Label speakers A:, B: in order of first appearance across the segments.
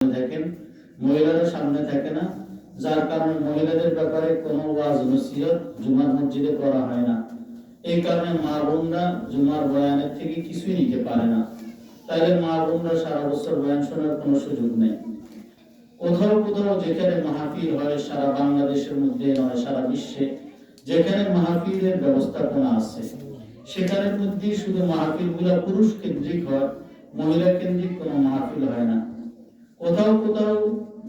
A: দেখেন মহিলারা সামনে থাকে না, যার কারণে মহিলাদের ব্যাপারে কোনো ওয়াজ নসিহত জুমার মসজিদে করা হয় না। এই কারণে মা বোনরা জুমার বয়ানের থেকে কিছুই নিতে পারে না। তাইলে মা বোনরা সারা বছর বয়ান শোনার কোনো সুযোগ নেই। কোথাও কোথাও যেখানে মাহফিল হয়, সারা বাংলাদেশের মধ্যে নয় সারা বিশ্বে যেখানে মাহফিলের ব্যবস্থাপনা আছে, সেখানের মধ্যে শুধু মাহফিল গুলা পুরুষ কেন্দ্রিক হয়, মহিলা কেন্দ্রিক কোনো মাহফিল হয় না। কোথাও কোথাও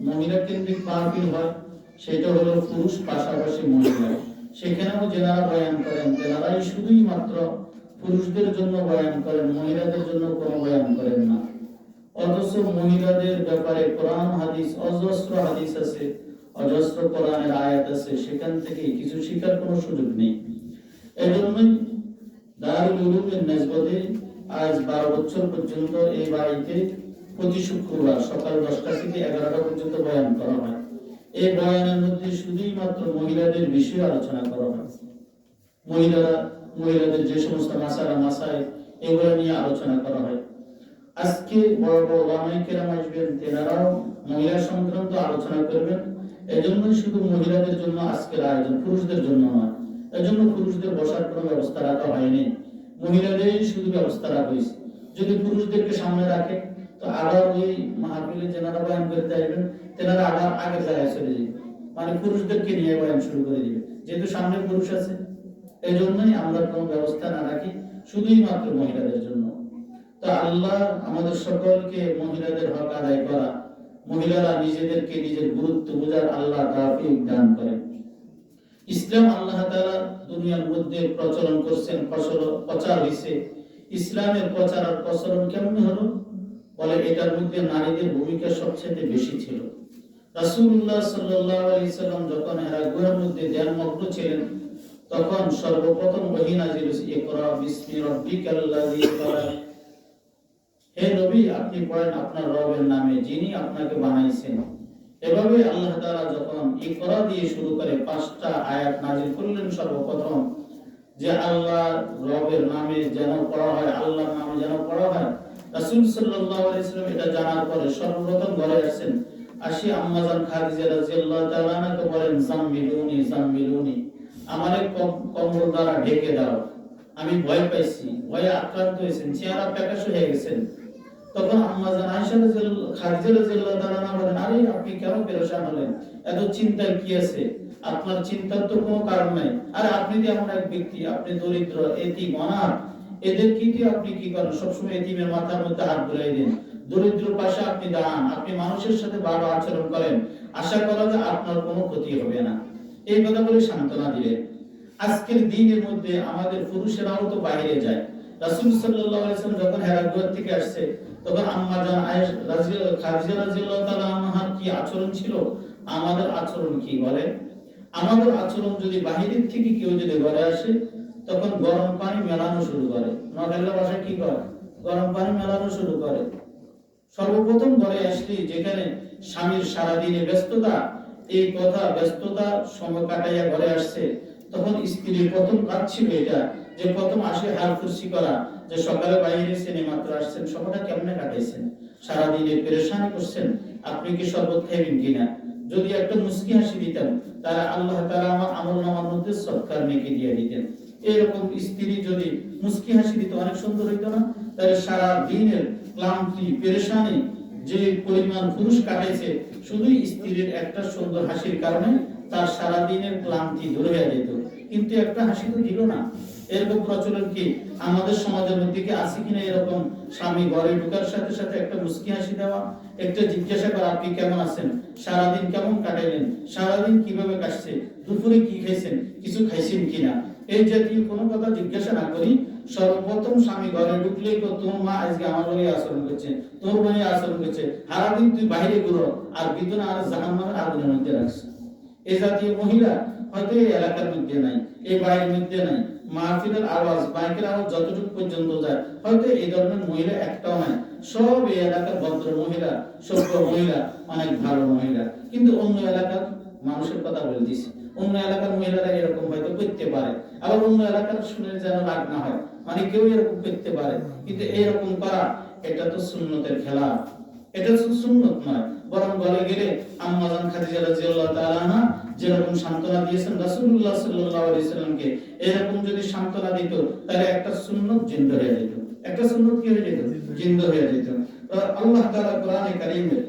A: মহিলা কেন্দ্রিক মাহফিল হয়, সেটা হলো পুরুষ পাশাপাশি মহিলা। সেখানেও যারা বয়ান করেন তারাই শুধুই মাত্র পুরুষদের জন্য বয়ান করেন, মহিলাদের জন্য কোনো বয়ান করেন না। অথচ মহিলাদের ব্যাপারে কোরআন হাদিস অজস্র হাদিস আছে, অজস্র কোরআনের আয়াত আছে, সেখান থেকে কিছু শিখার কোনো সুযোগ নেই। এজন্যই দারুল উলুমের নিসবতে আজ 12 বছর পর্যন্ত এই বাড়িতে প্রতি শুক্রবার সকাল 10টা থেকে 11টা পর্যন্ত বয়ান করা হয়। এই বয়ানের মধ্যে শুধুই মাত্র মহিলাদের বিষয়ে আলোচনা করা হয়। মহিলাদের যে সমস্ত মাসাইল এগুলো নিয়ে আলোচনা করা হয়। আজকে বড় বড় ওলামায়ে কেরাম আসবেন, তেনারাও মহিলা সংক্রান্ত আলোচনা করবেন। এজন্যই শুধু মহিলাদের জন্য আজকের আয়োজন, পুরুষদের জন্য নয়। এজন্য পুরুষদের বসার কোনো ব্যবস্থা রাখা হয়নি, মহিলাদের শুধু ব্যবস্থা রাখা হয়েছে। যদি পুরুষদেরকে সামনে রাখে তো আবার ওই মাহফিলে যারা বয়ান করতে আসবেন তেনারা আবার আগের জায়গায় চলে যাবে, মানে পুরুষদেরকে নিয়ে বয়ান শুরু করে দিবে, যেহেতু সামনে পুরুষ আছে। এই জন্যই আমরা কোনো ব্যবস্থা না রাখি, শুধুই মাত্র মহিলাদের জন্য। তো আল্লাহ আমাদের সকলকে মহিলাদের হক আদায় করা, মহিলারা নিজেদেরকে নিজের গুরুত্ব বোঝার আল্লাহ তৌফিক দান করেন। ইসলাম আল্লাহ তাআলা দুনিয়ার মধ্যে প্রচলন করছেন, প্রচার হইছে। ইসলামের প্রচার আর প্রচলন কেমন হলো? বলে এটার মধ্যে নারীদের ভূমিকা সবচেয়ে বেশি ছিল। রাসূলুল্লাহ সাল্লাল্লাহু আলাইহি সাল্লাম যখন হেরা গুহার মধ্যে ধ্যানমগ্ন ছিলেন, তখন সর্বপ্রথম ওহী নাযিল হয়েছে, ইকরা বিসমি রাব্বিকাল্লাযী খালাক। হে নবী, আপনি পড়েন আপনার রবের নামে যিনি আপনাকে বানাইছেন। এভাবে আল্লাহ তাআলা যখন ইকরা দিয়ে শুরু করে 5টা আয়াত নাযিল করলেন সর্বপ্রথম, যে আল্লাহ রবের নামে যেন পড়া হয়, আল্লাহর নামে যেন পড়া হয়। রাসূল সাল্লাল্লাহু আলাইহি সাল্লাম এটা জানার পরে সর্বপ্রথম ঘরে আসেন, আসি আম্মাজান খাদিজা রাদিয়াল্লাহু তাআলা আনহাকে বলেন, জাম্মিলুনি জাম্মিলুনি, আমারে কম্বল দ্বারা ঢেকে দাও, আমি ভয় পাইছি, ভয়ে আক্রান্ত হয়েছেন, চেহারা প্রকাশ হয়ে গেছেন। তখন আম্মাজান আয়েশা খাদিজা রাদিয়াল্লাহু তাআলা আনহা বলেন, আরে আপনি কেন পেরেশান হলেন, এত চিন্তার কি আছে? আপনার চিন্তার তো কোনো কারণ নাই। আর আপনি যে এমন এক ব্যক্তি, আপনি দরিদ্র, এতিম, অনাথ, এদের কি দিয়ে আপনি কি করেন? সবসময় এতিমের মাথার মধ্যে হাত বুলাই দেন, দরিদ্র পাশে আপনি দাঁড়ান, আপনি মানুষের সাথে ভালো আচরণ করেন, আশা করা যায় আপনার কোনো ক্ষতি হবে না। এই কথা বলে সান্ত্বনা দিলেন। আজকের দিনের মধ্যে আমাদের পুরুষেরাও তো বাইরে যায়। রাসূল সাল্লাল্লাহু আলাইহি ওয়াসাল্লাম যখন হেরা গুহা থেকে আসছে, তখন আম্মা জান খাদিজা রাদিয়াল্লাহু তাআলা আনহার কি আচরণ ছিল, আমাদের আচরণ কি? বলে আমাদের আচরণ যদি বাহিরের থেকে কেউ যদি ঘরে আসে, তখন গরম পানি মেলানো শুরু করে। নগেলা ভাষায় কি করে? গরম পানি মেলানো শুরু করে। সর্বপ্রথম ঘরে আসলে যেখানে স্বামীর সারাদিনে ব্যস্ততা, এই কথা ব্যস্ততা সময় কাটাইয়া ঘরে আসছে, তখন স্ত্রীর প্রথম কাজ ছিল এটা, যে প্রথম আসে হাল কুরসি করা, যে সকালে বাইরে সিনে মাত্র আসছেন, সময়টা কেমনে কাটাইছেন, সারাদিনে পেরেশানি করছেন, আপনি কি শরবত খাইবেন কিনা? যদি একটা মুস্কি হাসি দিতেন, তারা আল্লাহ তাআলা আমার আমলনামার মধ্যে সদকার নেকি দিয়ে দিতেন। এরকম স্ত্রী যদি মুস্কি হাসি দিত, অনেক সুন্দর হইতো না? তাহলে সারা দিনের ক্লান্তি পেরেশানি যে পরিমাণ পুরুষ কাটাইছে, শুধু স্ত্রীর একটা সুন্দর হাসির কারণে তার সারা দিনের ক্লান্তি দূর হয়ে যেত। কিন্তু একটা হাসি তো দিল না। এরকম প্রচলন কি আমাদের সমাজের মধ্যে কি আছে কিনা? এরকম স্বামী ঘরে ঢোকার সাথে সাথে একটা মুস্কি হাসি দেওয়া, একটা জিজ্ঞাসা করা, আপনি কেমন আছেন, সারাদিন কেমন কাটাইলেন, সারাদিন কিভাবে কাটছে, দুপুরে কি খাইছেন, কিছু খাইছেন কিনা, এই জাতীয় কোনো কথা জিজ্ঞাসা না করি সর্বপ্রথম স্বামী ঘরে ঢুকলেই তো তোর মা আজকে আমার লগে আচরণ করছে, তোর বোনে আচরণ করছে, সারাদিন তুই বাইরে ঘুরো আর ভিতরে আর জাহান্নামের আগুনের মধ্যে রাখছিস। এই জাতীয় মহিলা হয়তো এই এলাকার মধ্যে নাই, এই বাড়ির মধ্যে নাই। মাহফিলের আওয়াজ, মাইকের আওয়াজ যতটুকু পর্যন্ত যায়, হয়তো এই ধরনের মহিলা একটাও নাই। সব এই এলাকার ভদ্র মহিলা, সভ্য মহিলা, অনেক ভালো মহিলা। কিন্তু অন্য এলাকার মানুষের কথা বলতেছি, অন্য এলাকার মহিলারা এরকম হয়তো করতে পারে, আবার অন্য এলাকার শুনে যেন রাগ না হয়, মানে কেউ এরকম করতে পারে। কিন্তু এরকম করা, এটা তো সুন্নতের খেলা, এটা তো সুন্নত নয়। বরং ঘরে গেলে আম্মা জান খাদিজা রাদিয়াল্লাহু তাআলা আনহা যেরকম সান্ত্বনা দিয়েছেন রাসূলুল্লাহ সাল্লাল্লাহু আলাইহি সাল্লামকে, এরকম যদি সান্ত্বনা দিত তাহলে একটা সুন্নাত জিন্দা হয়ে যেত, একটা সুন্নাত কি হয়ে যেত, জিন্দা হয়ে যেত। আল্লাহ তাআলা কোরআনে কারীমের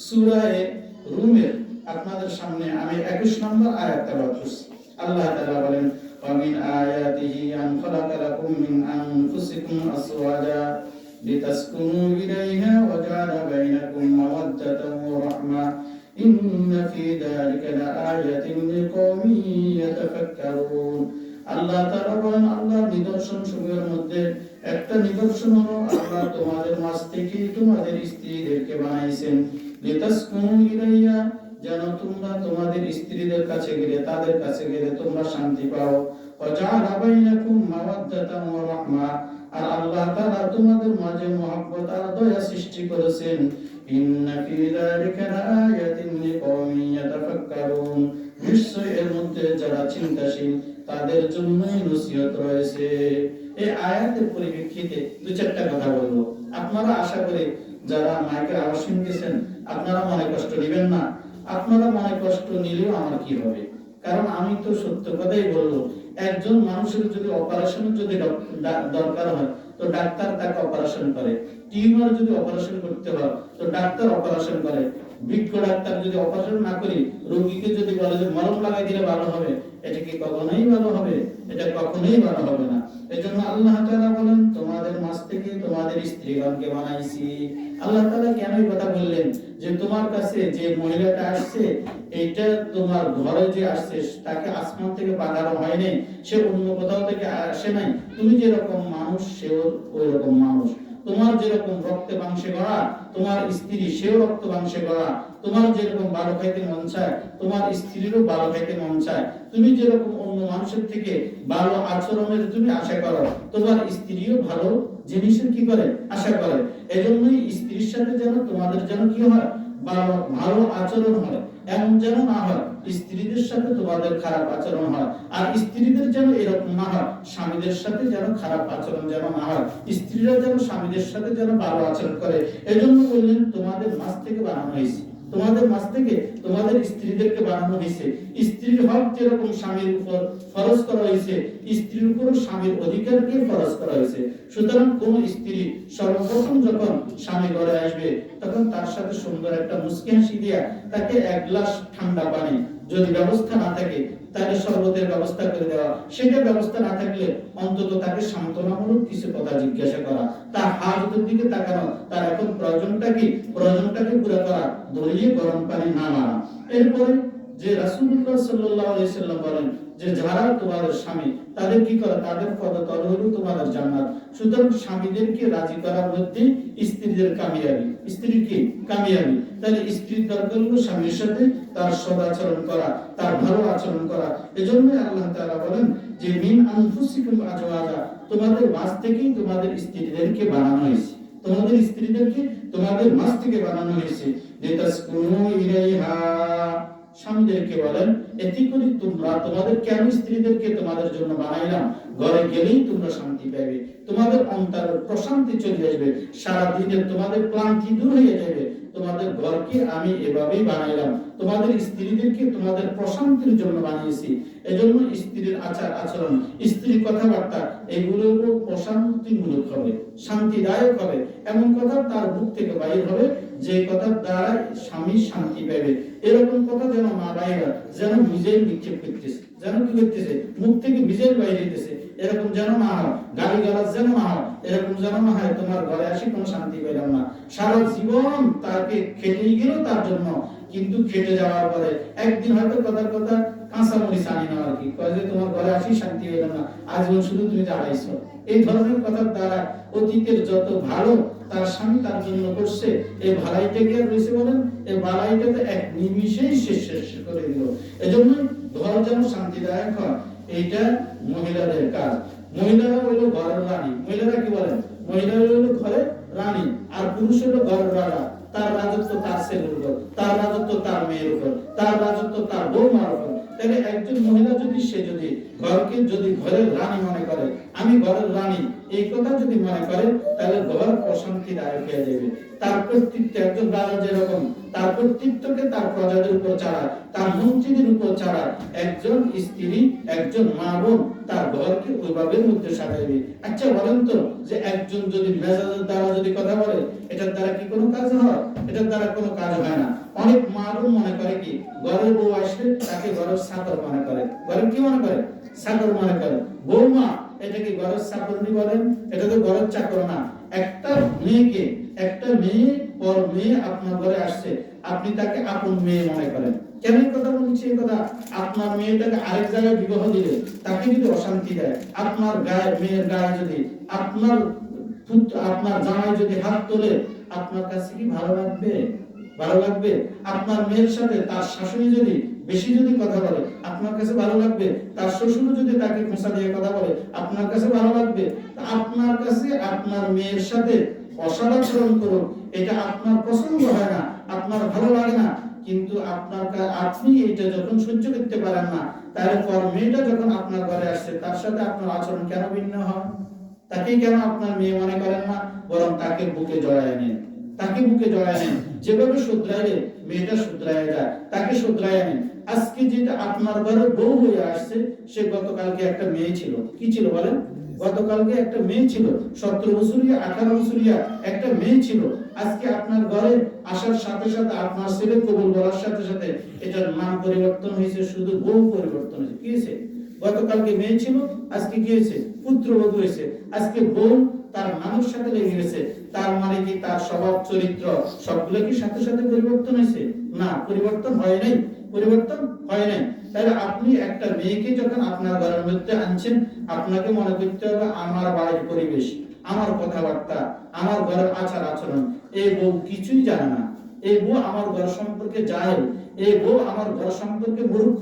A: সূরা রুমের আপনাদের সামনে আমি 21 নম্বর আয়াত তেলাওয়াত করছি। আল্লাহ তাআলা বলেন, ওয়া মিন আয়াতিহি আন খালাকা লাকুম মিন আনফুসিকুম আসওয়াজা লিতাসকুনু ইলাইহা ওয়া জাআলা বাইনাকুম মাওয়াদ্দাতান ওয়া রাহমা ইন্না ফি যালিকা লাআয়াতিন লিকওমিন ইয়াতাফাক্কারুন। আল্লাহ তাআলা বলেন, আল্লাহর নিদর্শন সমূহের মধ্যে একটা নিদর্শন হলো আল্লাহ তোমাদের মাঝ থেকে তোমাদের স্ত্রীদেরকে বানাইছেন, লিতাসকুনু ইলাইহা, যেন তোমরা তোমাদের স্ত্রীদের কাছে গেলে, তাদের কাছে গেলে তোমরা শান্তি পাও। ওয়া জাআলা বাইনাকুম মাওয়াদ্দাতান ওয়া রাহমা, আর আল্লাহ তাআলা তোমাদের মাঝে মহব্বত আর দয়া সৃষ্টি করেছেন। ইন্না ফি যালিকা লাআয়াতিন লিকওমিন ইয়াতাফাক্কারুন, নিশ্চয় এর মধ্যে যারা চিন্তাশীল তাদের জন্যই নসিহত রয়েছে। এই আয়াতের পরিপ্রেক্ষিতে দুই চারটা কথা বলবো। আপনারা আশা করি যারা মাইকের আওয়াজ শুনতেছেন আপনারা মনে কষ্ট নেবেন না। আপনারা মনে কষ্ট নিলেও আমার কি হবে, কারণ আমি তো সত্য কথাই বলবো। একজন মানুষের যদি অপারেশনের যদি দরকার হয় তো ডাক্তার তাকে অপারেশন করে, টিউমার যদি অপারেশন করতে হয় তো ডাক্তার অপারেশন করে। বিজ্ঞ ডাক্তার যদি অপারেশন না করি রোগীকে যদি বলে যে মলম লাগাই দিলে ভালো হবে, এটা কি কখনোই ভালো হবে? এটা কখনোই ভালো হবে না। এজন্য আল্লাহ তাআলা বলেন, তোমাদের মাঝ থেকে তোমাদের স্ত্রীগণকে বানাইছি। আল্লাহ তাআলা কেন এই কথা বললেন যে তোমার কাছে যে মহিলাটা আসছে এইটা তোমার ঘরে যে আসছে তাকে আসমান থেকে পাঠানো হয়নি, সে অন্য কোথাও থেকে আসে নাই। তুমি যেরকম মানুষ সেও ওই রকম মানুষ। তোমার যেরকম রক্তে মাংসে গড়া তোমার স্ত্রী সেও রক্ত মাংসে গড়া। তোমার যেরকম ভালো খাইতে মন চায় তোমার স্ত্রীরও ভালো খাইতে মন চায়। তুমি যেরকম অন্য মানুষের থেকে ভালো আচরণের তুমি আশা করো, তোমার স্ত্রীও ভালো জিনিসের কি করে আশা করে। এজন্যই স্ত্রীর সাথে যেন তোমাদের যেন কি হয়, ভালো আচরণ হয়, এমন যেন না হয় স্ত্রীদের সাথে তোমাদের খারাপ আচরণ হয়। আর স্ত্রীদের যেন এরকম না হয় স্বামীদের সাথে যেন খারাপ আচরণ যেন না হয়, স্ত্রীরা যেন স্বামীদের সাথে যেন ভালো আচরণ করে। এজন্য বললেন তোমাদের মাঝ থেকে বানানো হয়েছে, তোমাদের মাঝ থেকে তোমাদের স্ত্রীদেরকে বানানো হয়েছে। স্ত্রীর হক যেরকম স্বামীর উপর ফরজ করা হয়েছে, স্ত্রীর উপর স্বামীর অধিকারকে ফরজ করা হয়েছে। সুতরাং কোন স্ত্রী সর্বপ্রথম যখন স্বামী ঘরে আসবে তখন তার সাথে সুন্দর একটা মুস্কি হাসি দিয়া তাকে এক গ্লাস ঠান্ডা পানি, যদি ব্যবস্থা না থাকে তাহলে শরবতের ব্যবস্থা করে দেওয়া, সেটা ব্যবস্থা না থাকলে অন্তত তাকে সান্ত্বনামূলক কিছু কথা জিজ্ঞাসা করা, তার হাজতের দিকে তাকানো, তার এখন প্রয়োজনটাকে পুরো করা, দলিয়ে গরম পানি না মারা। এরপরে যে রাসূলুল্লাহ সাল্লাল্লাহু আলাইহি সাল্লাম বলেন যে যারা তোমাদের স্বামী তাদের কি করে, তাদের পদতল হলো তোমাদের জান্নাত। সুতরাং স্বামীদেরকে রাজি করার মধ্যে স্ত্রীদের কামিয়াবি, স্ত্রীর কি কামিয়াবি। তাহলে স্ত্রীর দরকার হলো স্বামীর সাথে তার সদাচরণ করা, তার ভালো আচরণ করা। এজন্য আল্লাহ তাআলা বলেন যে মিন আনফুসিকুম আজওয়াজা, তোমাদের মাঝ থেকেই তোমাদের স্ত্রীদেরকে বানানো হয়েছে, তোমাদের স্ত্রীদেরকে তোমাদের মাঝ থেকে বানানো হয়েছে। লিতাসকুনু ইলাইহা, স্বামীদেরকে বলেন এতে করে তোমরা তোমাদের কেন স্ত্রীদেরকে তোমাদের জন্য বানাইলাম, ঘরে গেলেই তোমরা শান্তি পাবে, তোমাদের অন্তরের প্রশান্তি চলে আসবে, সারা দিনের তোমাদের ক্লান্তি দূর হয়ে যাবে। তোমাদের ঘরকে আমি এভাবেই বানাইলাম, তোমাদের স্ত্রীদেরকে তোমাদের প্রশান্তির জন্য বানিয়েছি। এজন্য স্ত্রীর আচার আচরণ, স্ত্রীর কথাবার্তা এগুলো প্রশান্তিমূলক হবে, শান্তিদায়ক হবে। এমন কথা তার মুখ থেকে বাইর হবে যে কথার দ্বারা স্বামী শান্তি পাবে। এরকম কথা যেন না বাইরে, যেন নিজের নিক্ষেপ করতেছে, যেন কি করতেছে মুখ থেকে নিজের বাইরে দিতেছে, এরকম যেন না হয়। গালিগালাজ যেন না হয়, এরকম যেন না হয় তোমার ঘরে আসি কোনো শান্তি পেলাম না। সারা জীবন তাকে খেটেই গেল তার জন্য, কিন্তু খেটে যাওয়ার পরে একদিন হয়তো কথার কথা কাঁচামরিচ আনি না আর কি, কয় যে তোমার ঘরে আসি শান্তি পেলাম না, আজীবন শুধু তুমি জ্বালাইছো। এই ধরনের কথার দ্বারা অতীতের যত ভালো তার স্বামী তার জন্য করছে, এই ভালাইটাকে আর রয়েছে বলেন, এই ভালাইটাকে এক নিমিষেই শেষ করে দিল। এজন্য ঘর যেন শান্তিদায়ক হয়, এইটা মহিলাদের কাজ। মহিলারা হলো ঘরের রানী। মহিলারা কি বলেন, মহিলারা হলো ঘরের রানী, আর পুরুষ হলো ঘরের রাজা। তার রাজত্ব তার ছেলের উপর, তার রাজত্ব তার মেয়ের উপর, তার রাজত্ব তার বৌমার উপর। তাহলে একজন মহিলা যদি সে যদি ঘরকে যদি ঘরের রানী মনে করে আমি ঘরের রানী, এই কথা যদি মনে করে তাহলে ঘর অশান্তিদায়ক হয়ে যাবে। তার কর্তৃত্ব একজন রাজা যেরকম তার কর্তৃত্বকে তার প্রজাদের উপর চালায়, তার মন্ত্রীদের উপর চালায়, একজন স্ত্রী একজন মা বোন তার ঘরকে ওইভাবে মধ্যে সাজাইবে। আচ্ছা বলেন তো, যে একজন যদি মেজাজের দ্বারা যদি কথা বলে, এটার দ্বারা কি কোনো কাজ হয়? এটার দ্বারা কোনো কাজ হয় না। অনেক মা বোন মনে করে কি, ঘরের বউ আসলে তাকে ঘরের চাকর মনে করে, ঘরের কি মনে করে? চাকর মনে করে। বৌমা, এটা কি ঘরের চাকরনি বলেন? এটা তো ঘরের চাকর না। একটা মেয়েকে, একটা মেয়ে পর মেয়ে আপনার ঘরে আসছে, আপনি তাকে আপন মেয়ে মনে করেন। কেন এই কথা বলছি? এই কথা, আপনার মেয়েটাকে আরেক জায়গায় বিবাহ দিলে তাকে যদি অশান্তি দেয়, আপনার গায়ে, মেয়ের গায়ে যদি আপনার পুত্র, আপনার জামাই যদি হাত তোলে, আপনার কাছে কি ভালো লাগবে? ভালো লাগবে? আপনার মেয়ের সাথে তার শাশুড়ি যদি বেশি যদি কথা বলে, আপনার কাছে ভালো লাগবে? তার শ্বশুর যদি তাকে খোঁচা দিয়ে কথা বলে, আপনার কাছে ভালো লাগবে? আপনার কাছে আপনার মেয়ের সাথে অসদাচরণ করুক, এটা আপনার পছন্দ হয় না, আপনার ভালো লাগে না। কিন্তু আপনি এটা যখন সহ্য করতে পারেন না, তারপর মেয়েটা যখন আপনার ঘরে আসছে, তার সাথে আপনার আচরণ কেন ভিন্ন হয়? তাকে কেন আপনার মেয়ে মনে করেন না, বরং তাকে বুকে জড়ায় নেন, তাকে বুকে জড়ায় নেন। যেভাবে শুধরাইলে মেয়েটা শুধরায় যায়, তাকে শুধরায় নেন। আজকে যেটা আপনার ঘরে বউ হয়ে আসছে, সে গতকালকে একটা মেয়ে ছিল। কি ছিল বলেন? গতকালকে একটা মেয়ে ছিল, 17 বছরিয়া 18 বছরিয়া একটা মেয়ে ছিল। আজকে আপনার ঘরে আসার সাথে সাথে, আপনার ছেলে কবুল বলার সাথে সাথে এটার নাম পরিবর্তন হয়েছে, শুধু বউ পরিবর্তন হয়েছে। কি হয়েছে? গতকালকে মেয়ে ছিল, আজকে কি হয়েছে? পুত্রবধূ হয়েছে। আজকে বউ তার নামের সাথে লেগে গেছে। তার মানে কি তার স্বভাব চরিত্র সবগুলো কি সাথে সাথে পরিবর্তন হয়েছে? না, পরিবর্তন হয় নাই, পরিবর্তন হয় নাই। তাহলে আপনি একটা মেয়েকে যখন আপনার ঘরের মধ্যে আনছেন, আপনাকে মনে করতে হবে আমার বাড়ির পরিবেশ, আমার কথাবার্তা, আমার ঘরের আচার আচরণ, এই বউ কিছুই জানে না, এই বউ আমার ঘর সম্পর্কে জাহেল, এই বউ আমার ঘর সম্পর্কে মূর্খ,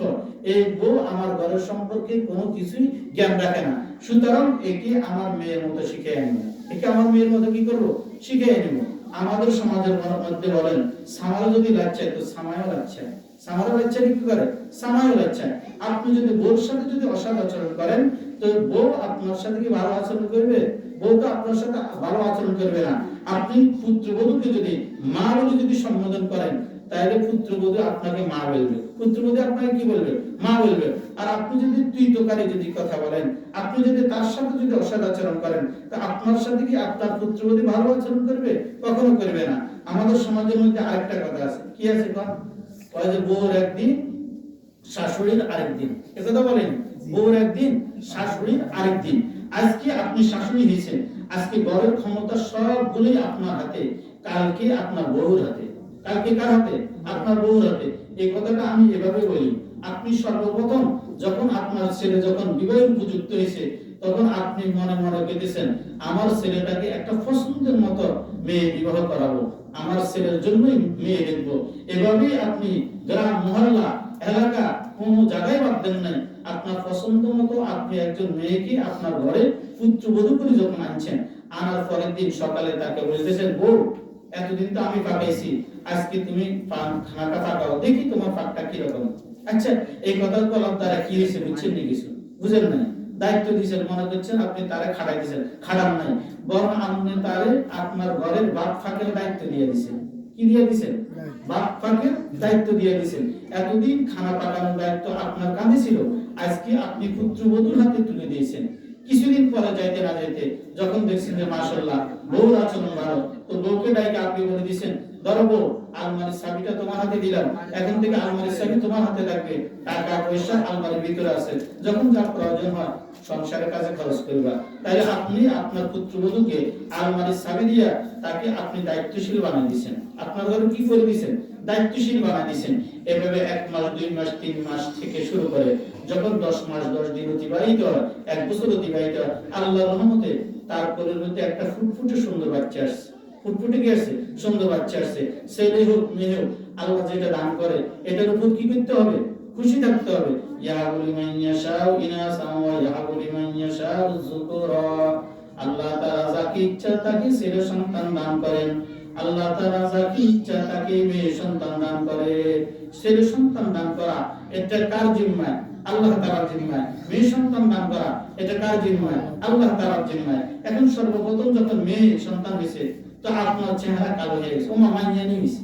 A: এই বউ আমার ঘরের সম্পর্কে কোনো কিছুই জ্ঞান রাখে না। সুতরাং একে আমার মেয়ের মতো শিখিয়ে আনবো, একে আমার মেয়ের মতো কি করবো? শিখিয়ে নেব। আমাদের সমাজের মধ্যে বলেন, সামারও যদি লাচ্ছায় তো সামায়ও লাচ্ছায়, সামারও লাচ্ছায় কি করে? সামায়ও লাচ্ছায়। আপনি যদি বউর সাথে যদি অসৎ আচরণ করেন, তো বউ আপনার সাথে কি ভালো আচরণ করবে? বউ তো আপনার সাথে ভালো আচরণ করবে না। আপনি পুত্রবধূকে যদি মা বলে যদি সম্বোধন করেন, তাহলে পুত্রবধূ আপনাকে মা বলবে, পুত্রবধূ আপনাকে কি বলবে? মা বলবে। আর আপনি যদি তুই তোকারি যদি কথা বলেন, আপনি যদি তার সাথে যদি অসৎ আচরণ করেন, তা আপনার সাথে কি আপনার পুত্রবধূ ভালো আচরণ করবে? কখনো করবে না। আমাদের সমাজের মধ্যে আরেকটা কথা আছে। কি আছে? ওই যে বউর একদিন, শাশুড়ির আরেকদিন। একথা বলেন, বউর একদিন, শাশুড়ির আরেকদিন। আজকে আপনি শাশুড়ি হয়েছেন, আজকে ঘরের ক্ষমতা সবগুলোই আপনার হাতে, কালকে আপনার বউর হাতে। কালকে কার হাতে? আপনার বউর হাতে। এই কথাটা আমি এভাবে বলি, আপনি সর্বপ্রথম যখন আপনার ছেলে যখন বিবাহের উপযুক্ত হয়েছে, তখন আপনি মনে মনে কেঁদেছেন, আমার ছেলেটাকে একটা পছন্দের মতো মেয়ে বিবাহ করাবো, আমার ছেলের জন্যই মেয়ে দেখবো। এভাবেই আপনি গ্রাম, মহল্লা, এলাকা কোনো জায়গায় বাদ দেন নাই, আপনার পছন্দ মতো আপনি একজন মেয়েকে আপনার ঘরে পুত্রবধূ করে যখন আনছেন, আনার পরের দিন সকালে তাকে বলতেছেন, বউ এতদিন তো আমি পাকাইছি, আজকে তুমি খানাটা পাকাও, দেখি তোমার পাকটা কিরকম। আচ্ছা, এই কথা বলার দ্বারা কি হয়েছে বুঝছেন নি? কিছু বুঝেন নাই। দায়িত্ব দিয়েছেন, মনে করছেন আপনি তারে খাড়াই দিয়েছেন, খাড়ান নাই, বরং আপনি তারে আপনার ঘরের বাপ ফাঁকের দায়িত্ব দিয়ে দিয়েছেন। কি দিয়ে দিয়েছেন? বাপ ফাঁকের দায়িত্ব দিয়ে দিয়েছেন। এতদিন খানা পাকানোর দায়িত্ব আপনার কাঁধে ছিল, আজকে আপনি পুত্রবধূর হাতে তুলে দিয়েছেন। কিছুদিন পরে যাইতে না যাইতে যখন দেখছেন যে মাশাআল্লাহ বউর আচরণ ভালো, তো বউকে ডাইকে আপনি বলে দিয়েছেন, ধরো বউ, আলমারির চাবিটা তোমার হাতে দিলাম, এখন থেকে আলমারির চাবি তোমার হাতে থাকবে, টাকা পয়সা আলমারির ভিতরে আছে, যখন যা প্রয়োজন হয় সংসারের কাজে খরচ করবা। তাই আপনি আপনার পুত্রবধূকে আলমারির চাবি দিয়া তাকে আপনি দায়িত্বশীল বানিয়ে দিয়েছেন, আপনার ঘরে কি করে দিয়েছেন? দায়িত্বশীল বানিয়ে দিয়েছেন। এভাবে 1 মাস 2 মাস 3 মাস থেকে শুরু করে যখন 10 মাস 10 দিন অতিবাহিত হয়, 1 বছর অতিবাহিত হয়, আল্লাহর রহমতে তারপরে মধ্যে একটা ফুটফুটে সুন্দর বাচ্চা আসছে, ফুটফুটে কি আসছে? সুন্দর বাচ্চা আসছে। ছেলে হোক মেয়ে হোক, আল্লাহ যেটা দান করে এটার উপর কি করতে হবে? খুশি থাকতে হবে। ইয়াহাবু লিমান ইয়াশাউ ইনাসা ওয়া ইয়াহাবু লিমান ইয়াশাউ যুকুরা। আল্লাহ তাআলা যাকে ইচ্ছা তাকে ছেলে সন্তান দান করেন, আল্লাহ তাআলা যাকে ইচ্ছা তাকে মেয়ে সন্তান দান করেন। ছেলে সন্তান দান করা এটা কার জিম্মায়? আল্লাহ তাআলার জিম্মায়। মেয়ে সন্তান দান করা এটা কার জিম্মায়? আল্লাহ তাআলার জিম্মায়। এখন সর্বপ্রথম যখন মেয়ে সন্তান হয়েছে তো আপনার চেহারা কালো হয়ে গেছে, ওমা মাইয়া নিয়েছে,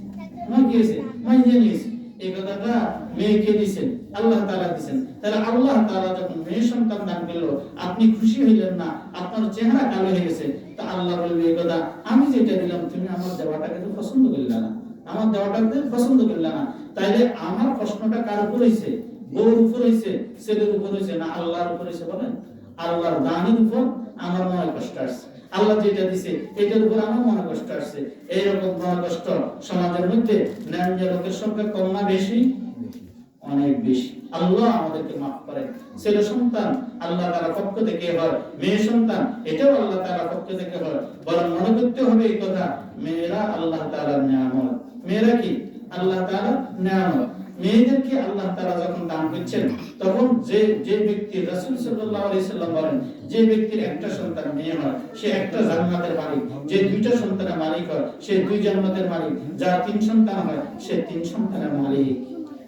A: মা কি হয়েছে? মাইয়া নিয়েছে। এই কথাটা মেয়েকে দিয়েছেন, আল্লাহ তাআলা দিয়েছেন। তাহলে আল্লাহ তাআলা যখন মেয়ে সন্তান দান করলো, আপনি খুশি হইলেন না, আপনার চেহারা কালো হয়ে গেছে, তা আল্লাহ বলবে এই কথা, আমি যেটা দিলাম তুমি আমার দেওয়াটাকে তো পছন্দ করলে না, আমার দেওয়াটাকে পছন্দ করলে না। তাইলে আমার প্রশ্নটা কার উপর হয়েছে? বউর উপর হয়েছে, ছেলের উপর হয়েছে, না আল্লাহর উপর হয়েছে? বলেন। আল্লাহর দানের উপর আমার মনে কষ্ট আসছে, আল্লাহ যেটা দিছে এটার উপর আমার মনে কষ্ট আসছে। এইরকম মনে কষ্ট সমাজের মধ্যে ন্যায্য লোকের সংখ্যা কম না বেশি? অনেক বেশি। আল্লাহ আমাদেরকে মাফ করেন। ছেলে সন্তান আল্লাহ তাআলার পক্ষ থেকে হয়, মেয়ে সন্তান এটাও আল্লাহ তাআলার পক্ষ থেকে হয়। বরং মনে করতে হবে এই কথা, মেয়েরা আল্লাহ তাআলার নিয়ামত। মেয়েরা কি? আল্লাহ তাআলার নিয়ামত। মেয়েদেরকে আল্লাহ তাআলা যখন দান করছেন, তখন যে ব্যক্তি, রাসূল সাল্লাল্লাহু আলাইহি সাল্লাম বলেন, যে ব্যক্তির একটা সন্তান মেয়ে হয় সে একটা জান্নাতের মালিক, যে দুইটা সন্তানের মালিক হয় সে দুই জান্নাতের মালিক, যার তিন সন্তান হয় সে তিন সন্তানের মালিক।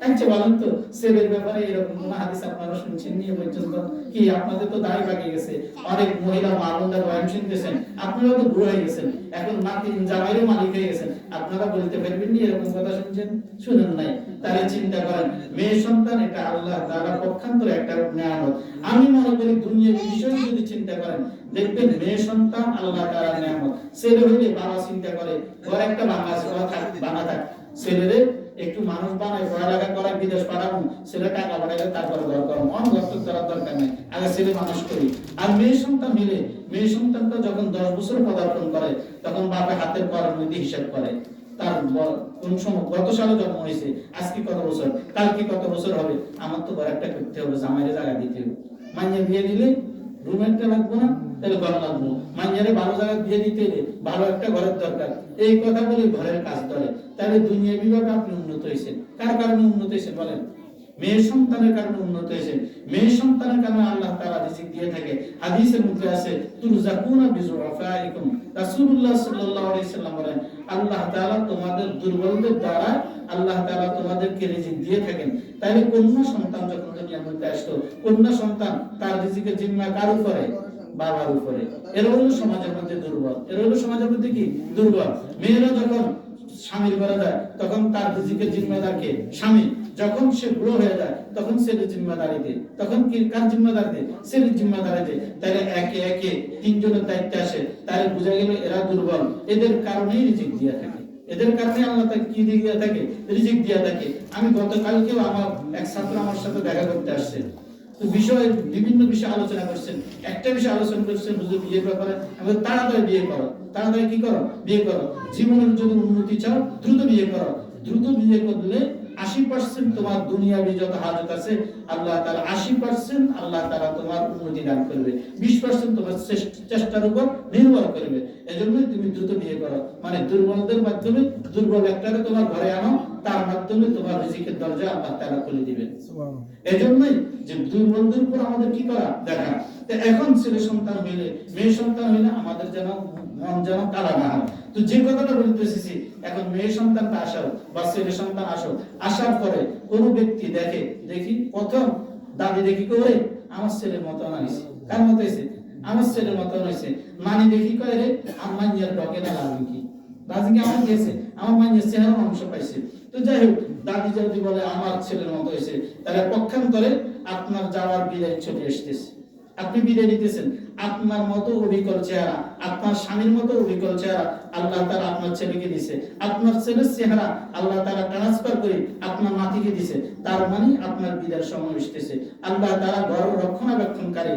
A: আচ্ছা বলেন তো, ছেলের ব্যাপারে এরকম কোন হাদিস আপনারা শুনছেন নি পর্যন্ত? কি আপনাদের তো দাড়ি পাকে গেছে, অনেক মহিলা মা বোনরা বয়ান শুনতেছেন, আপনারা তো বুড়ো হয়ে গেছেন, এখন নাতি জামাইরও মালিক হয়ে গেছেন, আপনারা বলতে পারবেন নি এরকম কথা শুনছেন? শুনেন নাই। তাহলে চিন্তা করেন, মেয়ে সন্তান এটা আল্লাহ তাআলার পক্ষান্তরে একটা নিয়ামত। আমি মনে করি দুনিয়ার বিষয় যদি চিন্তা করেন, দেখবেন মেয়ে সন্তান আল্লাহ তাআলার নিয়ামত। ছেলে হইলে বাবা চিন্তা করে ঘর একটা ভাঙা আছে, বানা থাক, ছেলেরে একটু মানুষ বানায়, পড়ালেখা করায়, বিদেশ পাঠাবো, ছেলে টাকা পাঠাইলে তারপরে ঘর করবো, অন ঘর তো করার দরকার নেই, আগে ছেলে মানুষ করি। আর মেয়ে সন্তান মিলে, মেয়ে সন্তানটা যখন 10 বছর পদার্পণ করে তখন বাপে হাতের পরের মধ্যে হিসাব করে, তার কোন সময় কত সালে জন্ম হয়েছে, আজকে কত বছর, কালকে কত বছর হবে, আমার তো ঘর একটা করতে হবে, জামাইরে জায়গা দিতে হবে। মাইনে বিয়ে দিলে রুম একটা লাগবো না, তাহলে ঘর লাগবো, মাইয়ারে ভালো জায়গা দিয়ে দিতে হলে ভালো একটা ঘরের দরকার, এই কথা বলে ঘরের কাজ ধরে। তাহলে দুনিয়া বিভাগে আপনি উন্নত হয়েছেন, কার কারণে উন্নত হয়েছেন বলেন? মেয়ে সন্তানের কারণে উন্নত হয়েছে। মেয়ে সন্তানের কারণে আল্লাহ তাআলা রিজিক দিয়ে থাকে। হাদিসের মধ্যে আছে তুরজাকুনা বিজুআফাইকুম, রাসূলুল্লাহ সাল্লাল্লাহু আলাইহি সাল্লাম বলেন, আল্লাহ তাআলা তোমাদের দুর্বলদের দ্বারা আল্লাহ তাআলা তোমাদেরকে রিজিক দিয়ে থাকেন। তাইলে কন্যা সন্তান যখন দুনিয়ার মধ্যে আসতো, কন্যা সন্তান তার রিজিকের জিম্মা কার উপরে? বাবার উপরে। এর হলো সমাজের মধ্যে দুর্বল, এর হলো সমাজের মধ্যে কি দুর্বল। মেয়েরা যখন স্বামীর ঘরে যায় তখন তার রিজিকের জিম্মাদার কে? স্বামী। যখন সে বুড়ো হয়ে যায় তখন ছেলের জিম্মাদারি দেয়, তখন কি কার জিম্মাদারি দেয়? ছেলের জিম্মাদারি দেয়। তাহলে একে একে তিনজনের দায়িত্ব আসে, তাহলে বোঝা গেল এরা দুর্বল, এদের কারণেই রিজিক দিয়া থাকে, এদের কারণে আল্লাহ তাকে কি দিয়ে থাকে? রিজিক দিয়া থাকে। আমি গতকালকেও আমার এক ছাত্র আমার সাথে দেখা করতে আসছে, তো বিষয় বিভিন্ন বিষয় আলোচনা করছেন। একটা বিষয় আলোচনা করছেন হুজুর বিয়ের ব্যাপারে। আমি তাড়াতাড়ি বিয়ে করো, তাড়াতাড়ি কি করো? বিয়ে করো। জীবনের যদি উন্নতি চাও দ্রুত বিয়ে করো, দ্রুত বিয়ে করলে 80% তোমার দুনিয়াবি যত হাজত আছে আল্লাহ তাআলা 80% আল্লাহ তাআলা তোমার উন্নতি দান করবে, 20% তোমার চেষ্টার উপর নির্ভর করবে। এজন্য তুমি দ্রুত বিয়ে করো, মানে দুর্বলদের মাধ্যমে দুর্বল একটাকে তোমার ঘরে আনো, তার মাধ্যমে তোমার রিজিকের দরজা আল্লাহ তাআলা খুলে দিবেন। এজন্যই যে দুর্বলদের উপর আমাদের কি করা? দেখা। তো এখন ছেলে সন্তান হইলে, মেয়ে সন্তান হইলে আমাদের যেন মন যেন কালা না হয়। তো যে কথাটা বলতেছি, এখন মেয়ে সন্তানটা আসাও বা ছেলে সন্তান আসো, আসার পরে কোন ব্যক্তি দেখি প্রথম দাবি দেখি করে আমার ছেলের মতো হয়েছে, কার মতো হয়েছে? আমার ছেলের মতো হয়েছে। মানে দেখি কয় রে আমার মাইয়ার ডকে না লাগবে কি, রাজিকে আমার গেছে, আমার মাইয়ার চেহারা অংশ পাইছে। তো যাই হোক, দাদি যদি বলে আমার ছেলের মতো হয়েছে, তাহলে পক্ষান্তরে আপনার যাওয়ার বিদায় চলে আসতেছে, আপনি বিদায় নিতেছেন। আপনার মতো অবিকল চেহারা, আপনার স্বামীর মতো অবিকল চেহারা আল্লাহ তাআলা আপনার ছেলেকে দিয়েছে, আপনার ছেলের চেহারা আল্লাহ তাআলা ট্রান্সফার করে আপনার নাতিকে দিয়েছে। তার মানে আপনার বিদায়ের সময় আসতেছে। আল্লাহ তাআলা ঘর রক্ষণাবেক্ষণকারী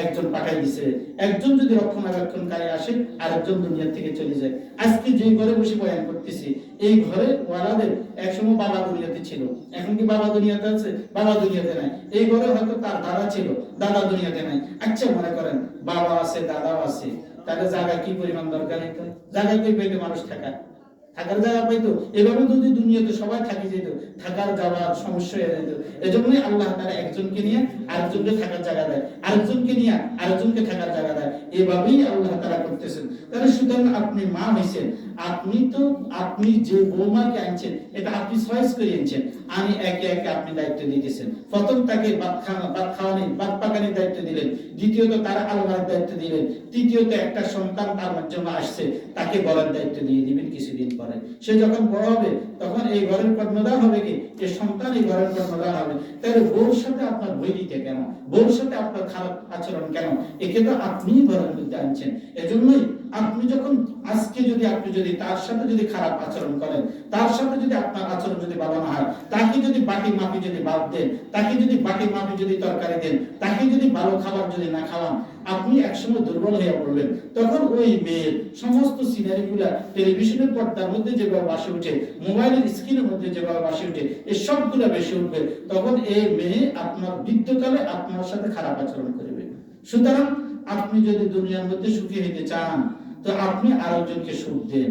A: একজন পাঠাই দিয়েছে। একজন যদি রক্ষণাবেক্ষণকারী আসে, আরেকজন দুনিয়া থেকে চলে যায়। আজকে যে ঘরে বসে বয়ান করতেছি, এই ঘরে ওয়ালাদের একসময় বাবা দুনিয়াতে ছিল, এখন কি বাবা দুনিয়াতে আছে? বাবা দুনিয়াতে নাই। এই ঘরে হয়তো তার দাদা ছিল, দাদা দুনিয়াতে নাই। আচ্ছা মনে করেন বাবা আছে, দাদাও আছে, তাহলে জায়গা কি পরিমাণ দরকার? জায়গায় কই পেতে মানুষ থাকার জায়গা পাইতো? এভাবে যদি দুনিয়াতে সবাই থাকি যেত, থাকার যাওয়ার সমস্যা হয়ে যেত। এজন্যই আল্লাহ তাআলা একজনকে নিয়ে আরেকজনকে থাকার জায়গা দেয়, আরেকজনকে নিয়ে আরেকজনকে থাকার জায়গা দেয়। এভাবেই আল্লাহ তাআলা করতেছেন। তাহলে সুতরাং আপনি মা হইছেন, আপনি যে বৌমাকে আনছেন এটা আপনি চয়েস করে আনছেন, আমি একে একে আপনি দায়িত্ব দিতেছেন। প্রথম তাকে ভাত খাওয়ানি ভাত পাকানির দায়িত্ব দিলেন, দ্বিতীয়ত তার আলমার দায়িত্ব দিলেন, তৃতীয়ত একটা সন্তান তার জন্য আসছে তাকে ঘরের দায়িত্ব দিয়ে দিবেন। কিছুদিন পরে সে যখন বড় হবে তখন এই ঘরের কর্ণধার হবে কি, এই সন্তান এই ঘরের কর্ণধার হবে। তাহলে বউর সাথে আপনার বৈরিতা কেন, বউর সাথে আপনার খারাপ আচরণ কেন? একে তো আপনিই ঘরের মধ্যে আনছেন। এজন্যই আপনি যখন আজকে আপনি যদি তার সাথে যদি খারাপ আচরণ করেন, তার সাথে যদি আপনার আচরণ যদি ভালো না হয়, তাকে যদি বাটি মাপি যদি ভাত দেন, তাকে যদি বাটি মাপি যদি তরকারি দেন, তাকে যদি ভালো খাবার যদি না খাওয়ান, আপনি একসময় দুর্বল হয়ে পড়বেন। তখন ওই মেয়ের সমস্ত সিনারি গুলা টেলিভিশনের পর্দার মধ্যে যেভাবে বাসে উঠে, মোবাইলের স্ক্রিনের মধ্যে যেভাবে বাসে উঠে, এই সবগুলা বেশি উঠবে। তখন এই মেয়ে আপনার বৃদ্ধকালে আপনার সাথে খারাপ আচরণ করবে। সুতরাং আপনি যদি দুনিয়ার মধ্যে সুখী হতে চান, তো আপনি আরেকজনকে সুখ দেন,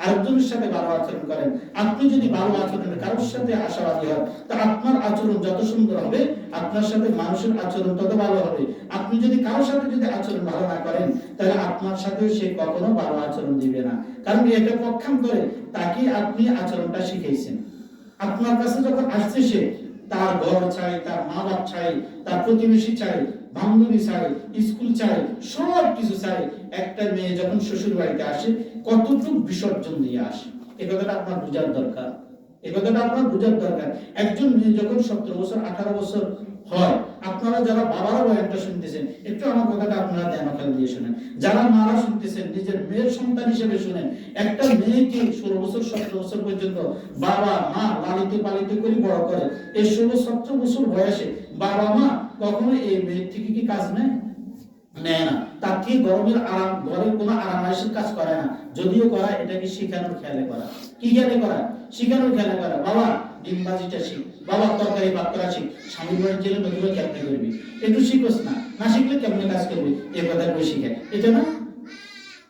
A: আরেকজনের সাথে ভালো আচরণ করেন। আপনি যদি ভালো আচরণ কারোর সাথে আশাবাদী হয়, তা আপনার আচরণ যত সুন্দর হবে, আপনার সাথে মানুষের আচরণ তত ভালো হবে। আপনি যদি কারোর সাথে যদি আচরণ ভালো না করেন, তাহলে আপনার সাথে সে কখনো ভালো আচরণ দিবে না। কারণ এটা পক্ষান্তরে তাকে আপনি আচরণটা শিখাইছেন। আপনার কাছে যখন আসছে সে, তার ঘর চাই, তার মা বাপ চাই, তার প্রতিবেশী চাই, বান্ধবী চাই, স্কুল চাই, সব কিছু চাই। একটা মেয়ে যখন শ্বশুর বাড়িতে আসে কতটুকু বিসর্জন দিয়ে আসে, এ কথাটা আপনার বোঝার দরকার। এই কথাটা আপনার বোঝার দরকার। একজন মেয়ে যখন 17 বছর 18 বছর হয়, আপনারা যারা বাবারা বয়ানটা শুনতেছেন, একটু আমার কথাটা আপনারা ধ্যান দিয়ে শুনেন। যারা মারা শুনতেছেন, নিজের মেয়ের সন্তান হিসেবে শুনেন। একটা মেয়েকে 16 বছর 17 বছর পর্যন্ত বাবা মা লালিত পালিত করে বড় করে। এই 16-17 বছর বয়সে বাবা মা কখনো এই মেয়ের থেকে কি কাজ নেয় না। তাকে গরমের আরাম, ঘরের কোনো আরামায়েশের কাজ করে না। যদিও করা, এটাকে শিখানোর খেয়ালে করা। কি খেয়ালে করা? শিখানোর খেয়ালে করা। বাবা ডিমবাজিটা শিখ, বাবা তরকারি ভাত করা শিখ, স্বামীর বাড়ি গেলে নতুন কেমনে করবি একটু শিখোস না, না শিখলে কেমনে কাজ করবি, এই কথা বই শিখে, এটা না?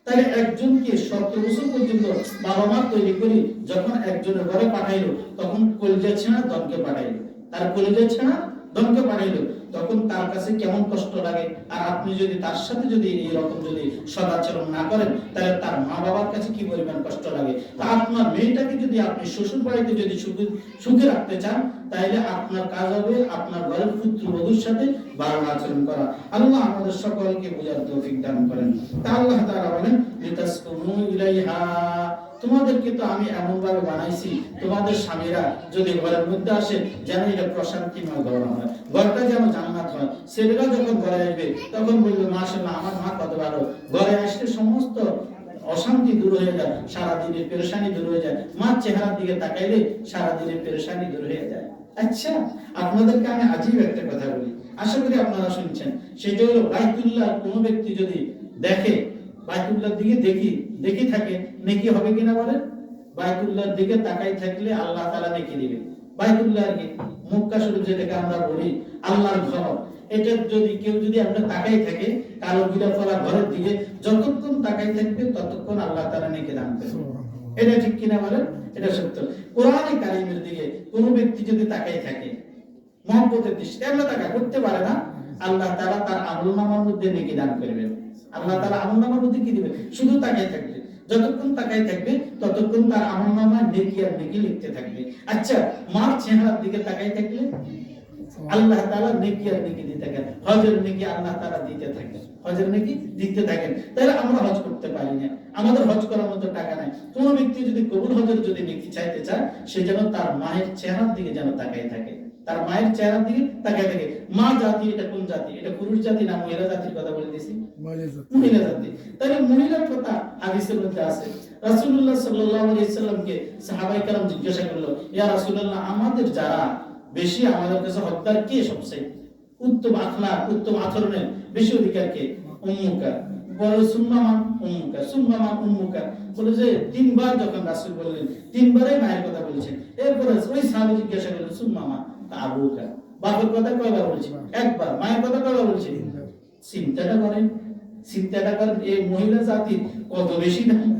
A: তাহলে একজনকে 17 বছর পর্যন্ত বাবা মা তৈরি করি, যখন একজনের ঘরে পাঠাইলো, তখন কলিজা ছেঁড়া দমকে পাঠাইলো, তার কলিজা ছেঁড়া দমকে পাঠাইলো, তখন তার কাছে কেমন কষ্ট লাগে। আর আপনি যদি তার সাথে যদি এইরকম যদি সদাচরণ না করেন, তাহলে তার মা বাবার কাছে কি পরিমাণ কষ্ট লাগে। তা আপনার মেয়েটাকে যদি আপনি শ্বশুর বাড়িতে যদি সুখে রাখতে চান, তাহলে আপনার কাজ হবে আপনার ঘরের পুত্রবধূর সাথে ভালো আচরণ করা। আল্লাহ আমাদের সকলকে বোঝার তৌফিক দান করেন। তা আল্লাহ তাআলা বলেন, লিতাসকুনু ইলাইহা, তোমাদেরকে তো আমি এমন ভাবে বানাইছি, তোমাদের স্বামীরা যদি ঘরের মধ্যে আসে যেন এটা প্রশান্তিময় ঘর হয়, ঘরটা যেন জান্নাত হয়। ছেলেরা যখন ঘরে আসবে তখন বলবে, মাশাআল্লাহ আমার মা কত ভালো। ঘরে আসলে সমস্ত অশান্তি দূর হয়ে যায়, সারাদিনের পেরেশানি দূর হয়ে যায়। মার চেহারার দিকে তাকাইলে সারাদিনের পেরেশানি দূর হয়ে যায়। আচ্ছা, আপনাদেরকে আমি আজীব একটা কথা বলি, আশা করি আপনারা শুনছেন। সেটা হলো, বাইতুল্লাহ কোন ব্যক্তি যদি দেখে, বাইতুল্লাহর দিকে দেখি থাকে, নেকি হবে কিনা বলেন? বাইতুল্লাহর দিকে তাকাই থাকলে আল্লাহ তাআলা নেকি দিবে। বাইতুল্লাহ কি মক্কা শরীফ যেটাকে আমরা বলি আল্লাহর ঘর, এটা যদি কেউ যদি আমরা তাকাই থাকে কালো গিরা ফলা ঘরের দিকে, যতক্ষণ তাকাই থাকবে ততক্ষণ আল্লাহ তাআলা নেকি দান করবে। এটা ঠিক কিনা বলেন? এটা সত্য। কোরআনে কারীমের দিকে কোন ব্যক্তি যদি তাকাই থাকে মহব্বতের দৃষ্টিতে, আমরা তাকা করতে পারে না, আল্লাহ তাআলা তার আমলনামার মধ্যে নেকি দান করবেন। আল্লাহ তাআলা আমলনামার মধ্যে কি দিবেন? শুধু তাকাই থাকবে, যতক্ষণ তাকাই থাকবে ততক্ষণ তার আমলনামায় নেকি আর নেকি লিখতে থাকবে। আচ্ছা, মার চেহারার দিকে তাকাই থাকলে আল্লাহ তাআলা নেকি আর নেকি দিতে থাকেন, হজের নেকি আল্লাহ তাআলা দিতে থাকেন, হজের নেকি দিতে থাকেন। তাহলে আমরা হজ করতে পারি না, আমাদের হজ করার মতো টাকা নাই। কোন ব্যক্তি যদি কবুল হজের যদি নেকি চাইতে চায়, সে যেন তার মায়ের চেহারার দিকে যেন তাকাই থাকে, তার মায়ের চেহারার দিকে তাকাই থাকে। মা জাতি এটা কোন জাতি? এটা পুরুষ জাতি না মহিলা জাতির কথা বলে দিয়েছি? মহিলা জাতি। তাহলে মহিলার কথা হাদিসের মধ্যে আছে। রাসূলুল্লাহ সাল্লাল্লাহু আলাইহি ওয়াসাল্লামকে সাহাবায়ে কেরাম জিজ্ঞাসা করলো, ইয়া রাসূলুল্লাহ, আমাদের যারা বেশি আমাদের কাছে হকদার কে, সবচেয়ে উত্তম আখলাক উত্তম আচরণের বেশি অধিকার কে? উম্মুকা। বলে সুম্মামান উম্মুকা, সুম্মামান উম্মুকা। বলে যে তিনবার যখন রাসূল বললেন, তিনবারই মায়ের কথা বলেছেন। এরপরে ওই সাহাবী জিজ্ঞাসা করলেন, সুম্মামান আবুকা, বাবার কথা কয়বার বলেছেন? একবার। মায়ের কথা কয়বার বলেছেন? চিন্তাটা করেন, চিন্তাটা করেন, এই মহিলা জাতির কত বেশি দাম।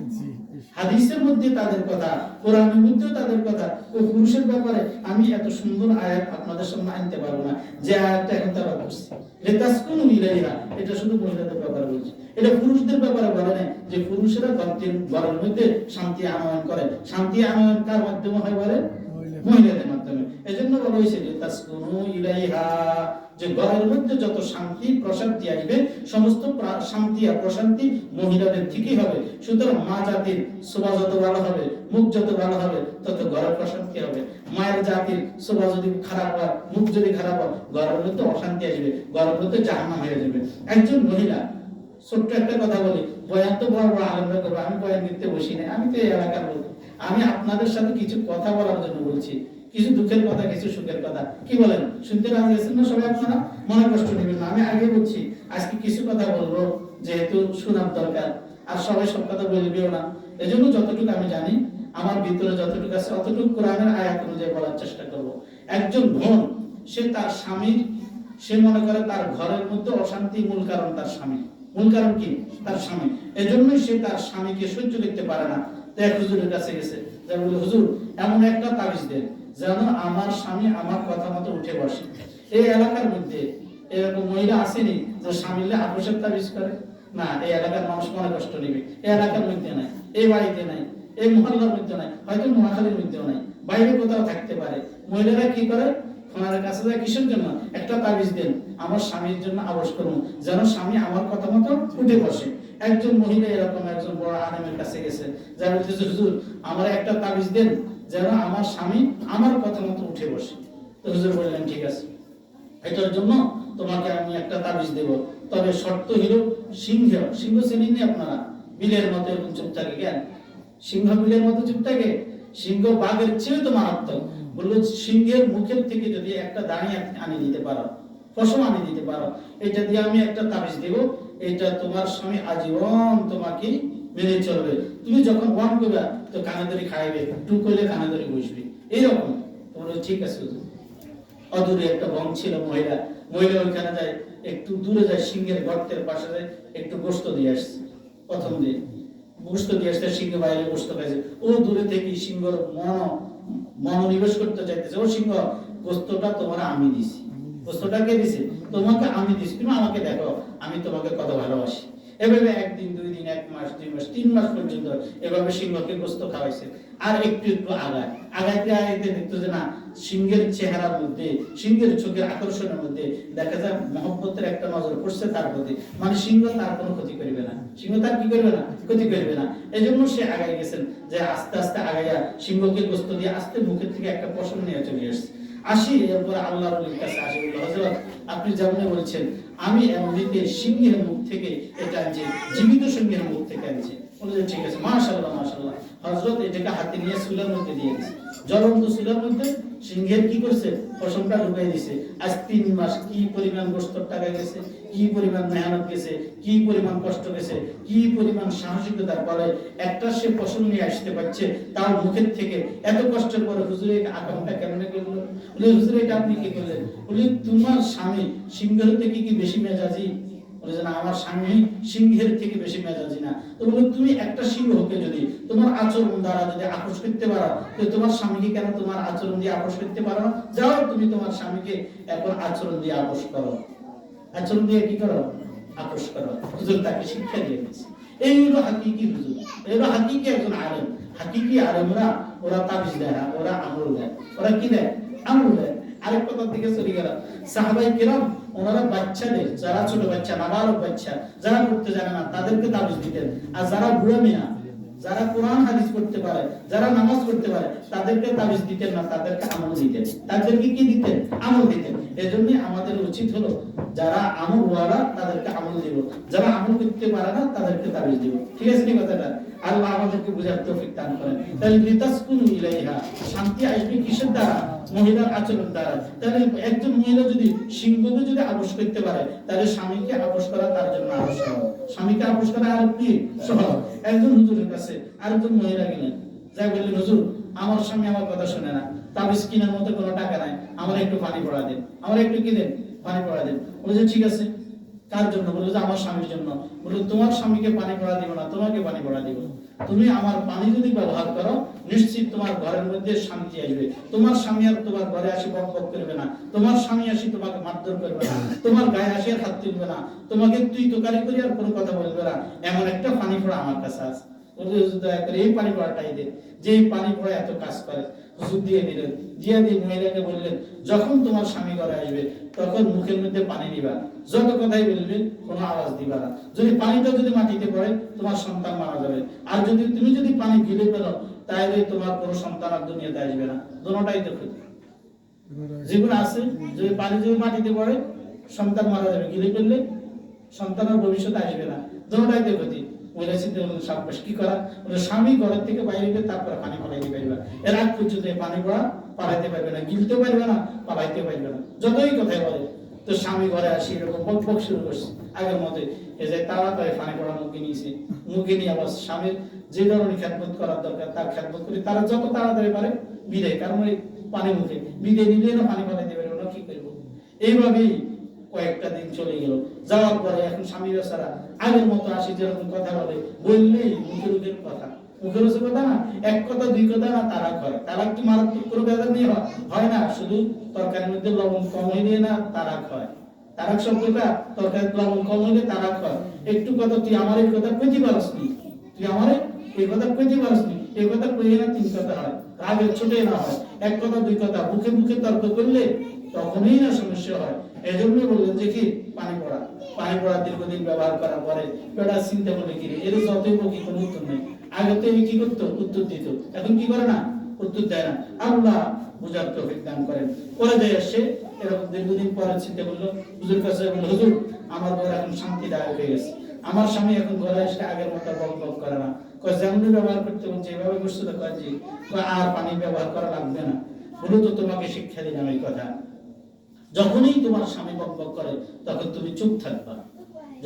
A: হাদিসের মধ্যে তাদের কথা, কোরআনের মধ্যেও তাদের কথা। ওই পুরুষের ব্যাপারে আমি এত সুন্দর আয়াত আপনাদের সামনে আনতে পারবো না, যে আয়াতটা এখন তারা বলছে লিতাসকুনু ইলাইহা, এটা শুধু মহিলাদের ব্যাপারে বলছে, এটা পুরুষদের ব্যাপারে বলে না যে পুরুষেরা ঘরের মধ্যে শান্তি আনয়ন করে। শান্তি আনয়ন কার মাধ্যমে হয় বলে? মহিলাদের মাধ্যমে। এজন্য বলা হয়েছে যে তাসকুনু ইলাইহা, যে ঘরের মধ্যে যত শান্তি প্রশান্তি আসবে সমস্ত শান্তি আর প্রশান্তি মহিলাদের থেকেই হবে। সুতরাং মা জাতির শোভা যত ভালো হবে, মুখ যত ভালো হবে, তত ঘরের প্রশান্তি হবে। মায়ের জাতির শোভা যদি খারাপ হয়, মুখ যদি খারাপ হয়, ঘরের মধ্যে অশান্তি আসবে, ঘরের মধ্যে জাহান্নাম হয়ে যাবে। একজন মহিলা, ছোট্ট একটা কথা বলি, বয়ান তো বড় বড় আলেমরা করবো, আমি বয়ান দিতে বসি না, আমি তো এই এলাকার লোক। আমি আপনাদের সাথে কিছু কথা বলার জন্য বলছি, কিছু দুঃখের কথা, কিছু সুখের কথা। কি বলেন? শুনতে রাজি আছেন না সবাই? আপনারা মনে কষ্ট নেবেন না, আমি আগে বলছি আজকে কিছু কথা বলবো, যেহেতু শোনার দরকার, আর সবাই সব কথা বলবেও না। এজন্য যতটুকু আমি জানি, আমার ভিতরে যতটুকু আছে অতটুকু কোরআনের আয়াত অনুযায়ী বলার চেষ্টা করব। একজন বোন, সে তার স্বামীর, সে মনে করে তার ঘরের মধ্যে অশান্তি মূল কারণ তার স্বামী। মূল কারণ কি? তার স্বামী। এজন্যই সে তার স্বামীকে সহ্য করতে পারে না। তো এক হুজুরের কাছে গেছে, যা বলে, হুজুর এমন একটা তাবিজ দেন যেন আমার স্বামী আমার কথা মতো উঠে বসে। এই এলাকার মধ্যে এরকম মহিলা আসেনি যে স্বামীলে আপোষের তাবিজ করে? না, এই এলাকার মানুষ মনে কষ্ট নেবে। এই এলাকার মধ্যে নাই, এই বাড়িতে নাই, এই মহল্লার মধ্যে নাই, হয়তো নোয়াখালীর মধ্যেও নাই, বাইরে কোথাও থাকতে পারে। মহিলারা কি করে? ওনার কাছে যায় কিসের জন্য? একটা তাবিজ দেন, আমার স্বামীর জন্য আবশ করুন, যেন স্বামী আমার কথা মতো উঠে বসে। একজন মহিলা এরকম একজন বড় আলেমের কাছে গেছে, যা বলতেছে, হুজুর আমার একটা তাবিজ দেন যেন আমার স্বামী আমার কথা মতো উঠে বসে। তো হুজুর বললেন, ঠিক আছে, এটার জন্য তোমাকে আমি একটা তাবিজ দেব, তবে শর্ত হলো সিংহ। সিংহ চেনেন আপনারা? বিলের মতো এরকম চুপ থাকে। কেন সিংহ বিলের মতো চুপ থাকে? সিংহ বাঘের চেয়ে তো মারাত্মক। বললো, সিংহের মুখের থেকে যদি একটা দাঁড়িয়ে আনি দিতে পারো, পশম আনি দিতে পারো, এটা দিয়ে আমি একটা তাবিজ দেব, এটা তোমার স্বামী আজীবন তোমাকে মেনে চলবে। তুমি যখন ওয়ান করবে তো কানে ধরে খাইবে, টু করলে কানে ধরে বসবে, এইরকম। বললো, ঠিক আছে। অদূরে একটা বন ছিল, মহিলা ওইখানে যায়, একটু দূরে যায়, সিংহের গর্তের পাশে যায়, একটু গোস্ত দিয়ে আসছে। প্রথম দিন গোস্ত দিয়ে আসছে, সিংহ বাইরে গোস্ত খাইছে। ও দূরে থেকে সিংহর মনোনিবেশ করতে চাইতেছে, ও সিংহ, গোস্তটা তোমার আমি দিছি। গোস্তটা কে দিছে? তোমাকে আমি দিছি, তুমি আমাকে দেখো আমি তোমাকে কত ভালোবাসি। এভাবে একদিন, 2 দিন, 1 মাস, 2 মাস, 3 মাস পর্যন্ত এভাবে সিংহকে গোস্ত খাওয়াইছে। আর একটু একটু আগাইতে দেখতো যে না, সিংহের চেহারার মধ্যে, সিংহের চোখের আকর্ষণের মধ্যে দেখা যায় মহব্বতের একটা নজর পড়ছে তার প্রতি। মানে সিংহ তার কোনো ক্ষতি করবে না, সিংহ তার কি করবে না? ক্ষতি করবে না। এই জন্য সে আগাই গেছেন, যে আস্তে আস্তে আগাইয়া সিংহকে গোস্ত দিয়ে আস্তে মুখের থেকে একটা পশম নিয়ে চলে আসছে। আসি, এরপর আল্লাহর ওলির কাছে আসি, হযরত আপনি যেমন বলছেন, আমি এমনিতে সিংহের মুখ থেকে এটা আনছি, জীবিত সিংহের মুখ থেকে আনছি। বলে, ঠিক আছে, মাশাআল্লাহ মাশাআল্লাহ। হযরত এটাকে হাতে নিয়ে চুলার মধ্যে দিয়ে দিয়েছে, জ্বলন্ত চুলার মধ্যে সিংহের কি করছে? পশমটা ঢুকাই দিয়েছে। আজ 3 মাস কি পরিমাণ গোস্তর টাকা গেছে, কি পরিমাণ মেহনত গেছে, কি পরিমাণ কষ্ট গেছে, কি পরিমাণ সাহসিকতার ফলে একটা সে পশম নিয়ে আসতে পারছে, তার মুখের থেকে। এত কষ্টের পরে হুজুর এই আকামটা কেমনে করলো? বলে, হুজুর এটা আপনি কি করলেন? বলে, তোমার স্বামী সিংহের থেকে কি বেশি মেজাজি? বলে যে না, আমার স্বামী সিংহের থেকে বেশি মেজাজি না। তো বলে, তুমি একটা সিংহকে যদি তোমার আচরণ দ্বারা যদি আপোষ করতে পারো, তো তোমার স্বামীকে কেন তোমার আচরণ দিয়ে আপোষ করতে পারো না? যাও, তুমি তোমার স্বামীকে এখন আচরণ দিয়ে আপোষ করো। আচরণ দিয়ে কি করো? আপোষ করো। হুজুর তাকে শিক্ষা দিয়ে দিয়েছে। এই হলো হাকিকি হুজুর, এই হলো হাকিকি একজন আলেম। হাকিকি আলেমরা ওরা তাবিজ দেয় না, ওরা আমল দেয়। ওরা কি দেয়? আমল দেয়। আরেক কথার দিকে চলে গেল, সাহাবায়ে কিরাম ওনারা বাচ্চাদের, যারা ছোট বাচ্চা, নাবালক বাচ্চা, যারা পড়তে জানে না, তাদেরকে তাবিজ দিতেন। আর যারা বুড়া মিয়া, যারা কোরআন হাদিস পড়তে পারে, যারা নামাজ পড়তে পারে, তাদেরকে তাবিজ দিতেন না, তাদেরকে আমল দিতেন। তাদেরকে কি দিতেন? আমল দিতেন। এজন্যই আমাদের উচিত হলো, যারা আমল ওয়ালা তাদেরকে আমল দিব, যারা আমল করতে পারে না তাদেরকে তাবিজ দিব। ঠিক আছে কি কথাটা? আল্লাহ আমাদেরকে বুঝার তৌফিক দান করেন। তাহলে লিতাসকুনু ইলাইহা, শান্তি আসবে কিসের দ্বারা? মহিলার আচরণ দ্বারা। তাহলে একজন মহিলা যদি সিংহকে যদি আপোষ করতে পারে, তাহলে স্বামীকে আপোষ করা তার জন্য আরো সহজ। স্বামীকে আপোষ করা আর কি সহজ। একজন হুজুরের কাছে আরেকজন মহিলা গেলেন, যাই বললেন, হুজুর আমার স্বামী আমার কথা শুনে না, তাবিজ কেনার মতো কোনো টাকা নাই, আমার একটু পানি পড়া দেন, আমার একটু কি দেন? পানি পড়া দেন। বলে, ঠিক আছে, কার জন্য? বললো যে আমার স্বামীর জন্য। বললো, তোমার স্বামীকে পানি পড়া দিব না, তোমাকে পানি পড়া দিব। তুমি আমার পানি যদি ব্যবহার করো নিশ্চিত তোমার ঘরের মধ্যে শান্তি আসবে। তোমার স্বামী আর তোমার ঘরে আসি বক বক করবে না, তোমার স্বামী আসি তোমাকে মারধর করবে না, তোমার গায়ে আসি আর হাত তুলবে না, তোমাকে তুই তোকারি করি আর কোনো কথা বলবে না। এমন একটা পানি পড়া আমার কাছে আছে, দয়া করে এই পানি পড়াটাই দে, যে এই পানি পড়া এত কাজ করে। হুজুর দিয়ে দিলেন, দিয়ে দিয়ে মহিলাকে বললেন যখন তোমার স্বামী ঘরে আসবে তখন মুখের মধ্যে পানি দিবা, যত কথাই বলবে কোনো আওয়াজ দিবা না। যদি পানিটা যদি মাটিতে পড়ে তোমার সন্তান মারা যাবে, আর যদি তুমি যদি পানি গিলে ফেলো তাহলে তোমার কোনো সন্তান আর দুনিয়াতে আসবে না। দুটোটাই তো ক্ষতি। যেগুলো আছে যদি পানি যদি মাটিতে পড়ে সন্তান মারা যাবে, গিলে ফেললে সন্তানের ভবিষ্যতে আসবে না। দুটোটাই তো ক্ষতি। সাব্বাস কি করা, স্বামী ঘরের থেকে বাইরে গিয়ে তারপরে পানি পালাইতে পারবে, এর আগ পর্যন্ত পানি পড়া পালাইতে পারবে না, গিলতে পারবে না, পালাইতে পারবে না, যতই কথাই বলে। তো স্বামী ঘরে আসি এরকম বক বক শুরু করছে আগের মতো, এ যে তাড়াতাড়ি পানি পড়া মুখে নিয়েছে, মুখে নিয়ে আবার স্বামীর যে ধরনের খেদমত করার দরকার তার খেদমত করি, তারা যত তাড়াতাড়ি পারে বিদায়, কারণ ওই পানি মুখে বিদায় নিলে না পানি পালাইতে পারবে না, কি করবো। এইভাবেই কয়েকটা দিন চলে গেল। যাওয়ার পরে এখন স্বামী বেচারা আগের মতো আসি যেরকম কথা বলে, বললেই মুখের মুখের কথা, মুখের মুখের কথা না, এক কথা দুই কথা না, তারাক হয়। তারাক কি মারাত্মক কোনো ব্যাপার নিয়ে হয় না, শুধু তরকারির মধ্যে লবণ কম হইলে না তারাক হয়। তারাক শব্দটা তরকারির লবণ কম হইলে তারাক হয়। একটু কথা তুই আমার এই কথা কইতে পারস নি, তুই আমার এই কথা কইতে পারস নি, এই কথা কইলে না তিন কথা হয়, রাগের ছোটে না হয়, এক কথা দুই কথা মুখে মুখে তর্ক করলে তখনই না সমস্যা হয়। এই জন্যই বললেন যে কি পানি পড়া দীর্ঘদিন ব্যবহার করার পরে বেটা চিন্তা করলে কি এর যতই বকি কোনো উত্তর নেই। আগে তো কি করতো, উত্তর দিত, এখন কি করে না, উত্তর দেয় না। আল্লাহ বুঝার তৌফিক দান করেন। পরে যায় সে এরকম দীর্ঘদিন পরে চিন্তা করলো, হুজুর কাছে বলল হুজুর আমার ঘর এখন শান্তিদায়ক হয়ে গেছে, আমার স্বামী এখন ঘরে এসে আগের মতো বক বক করে না, যেমনি ব্যবহার করতে বলছে এভাবে করছে তো কাজে আর পানি ব্যবহার করা লাগবে না। বলো তো তোমাকে শিক্ষা দিলাম এই কথা, যখনই তোমার স্বামী বক বক করে তখন তুমি চুপ থাকবা,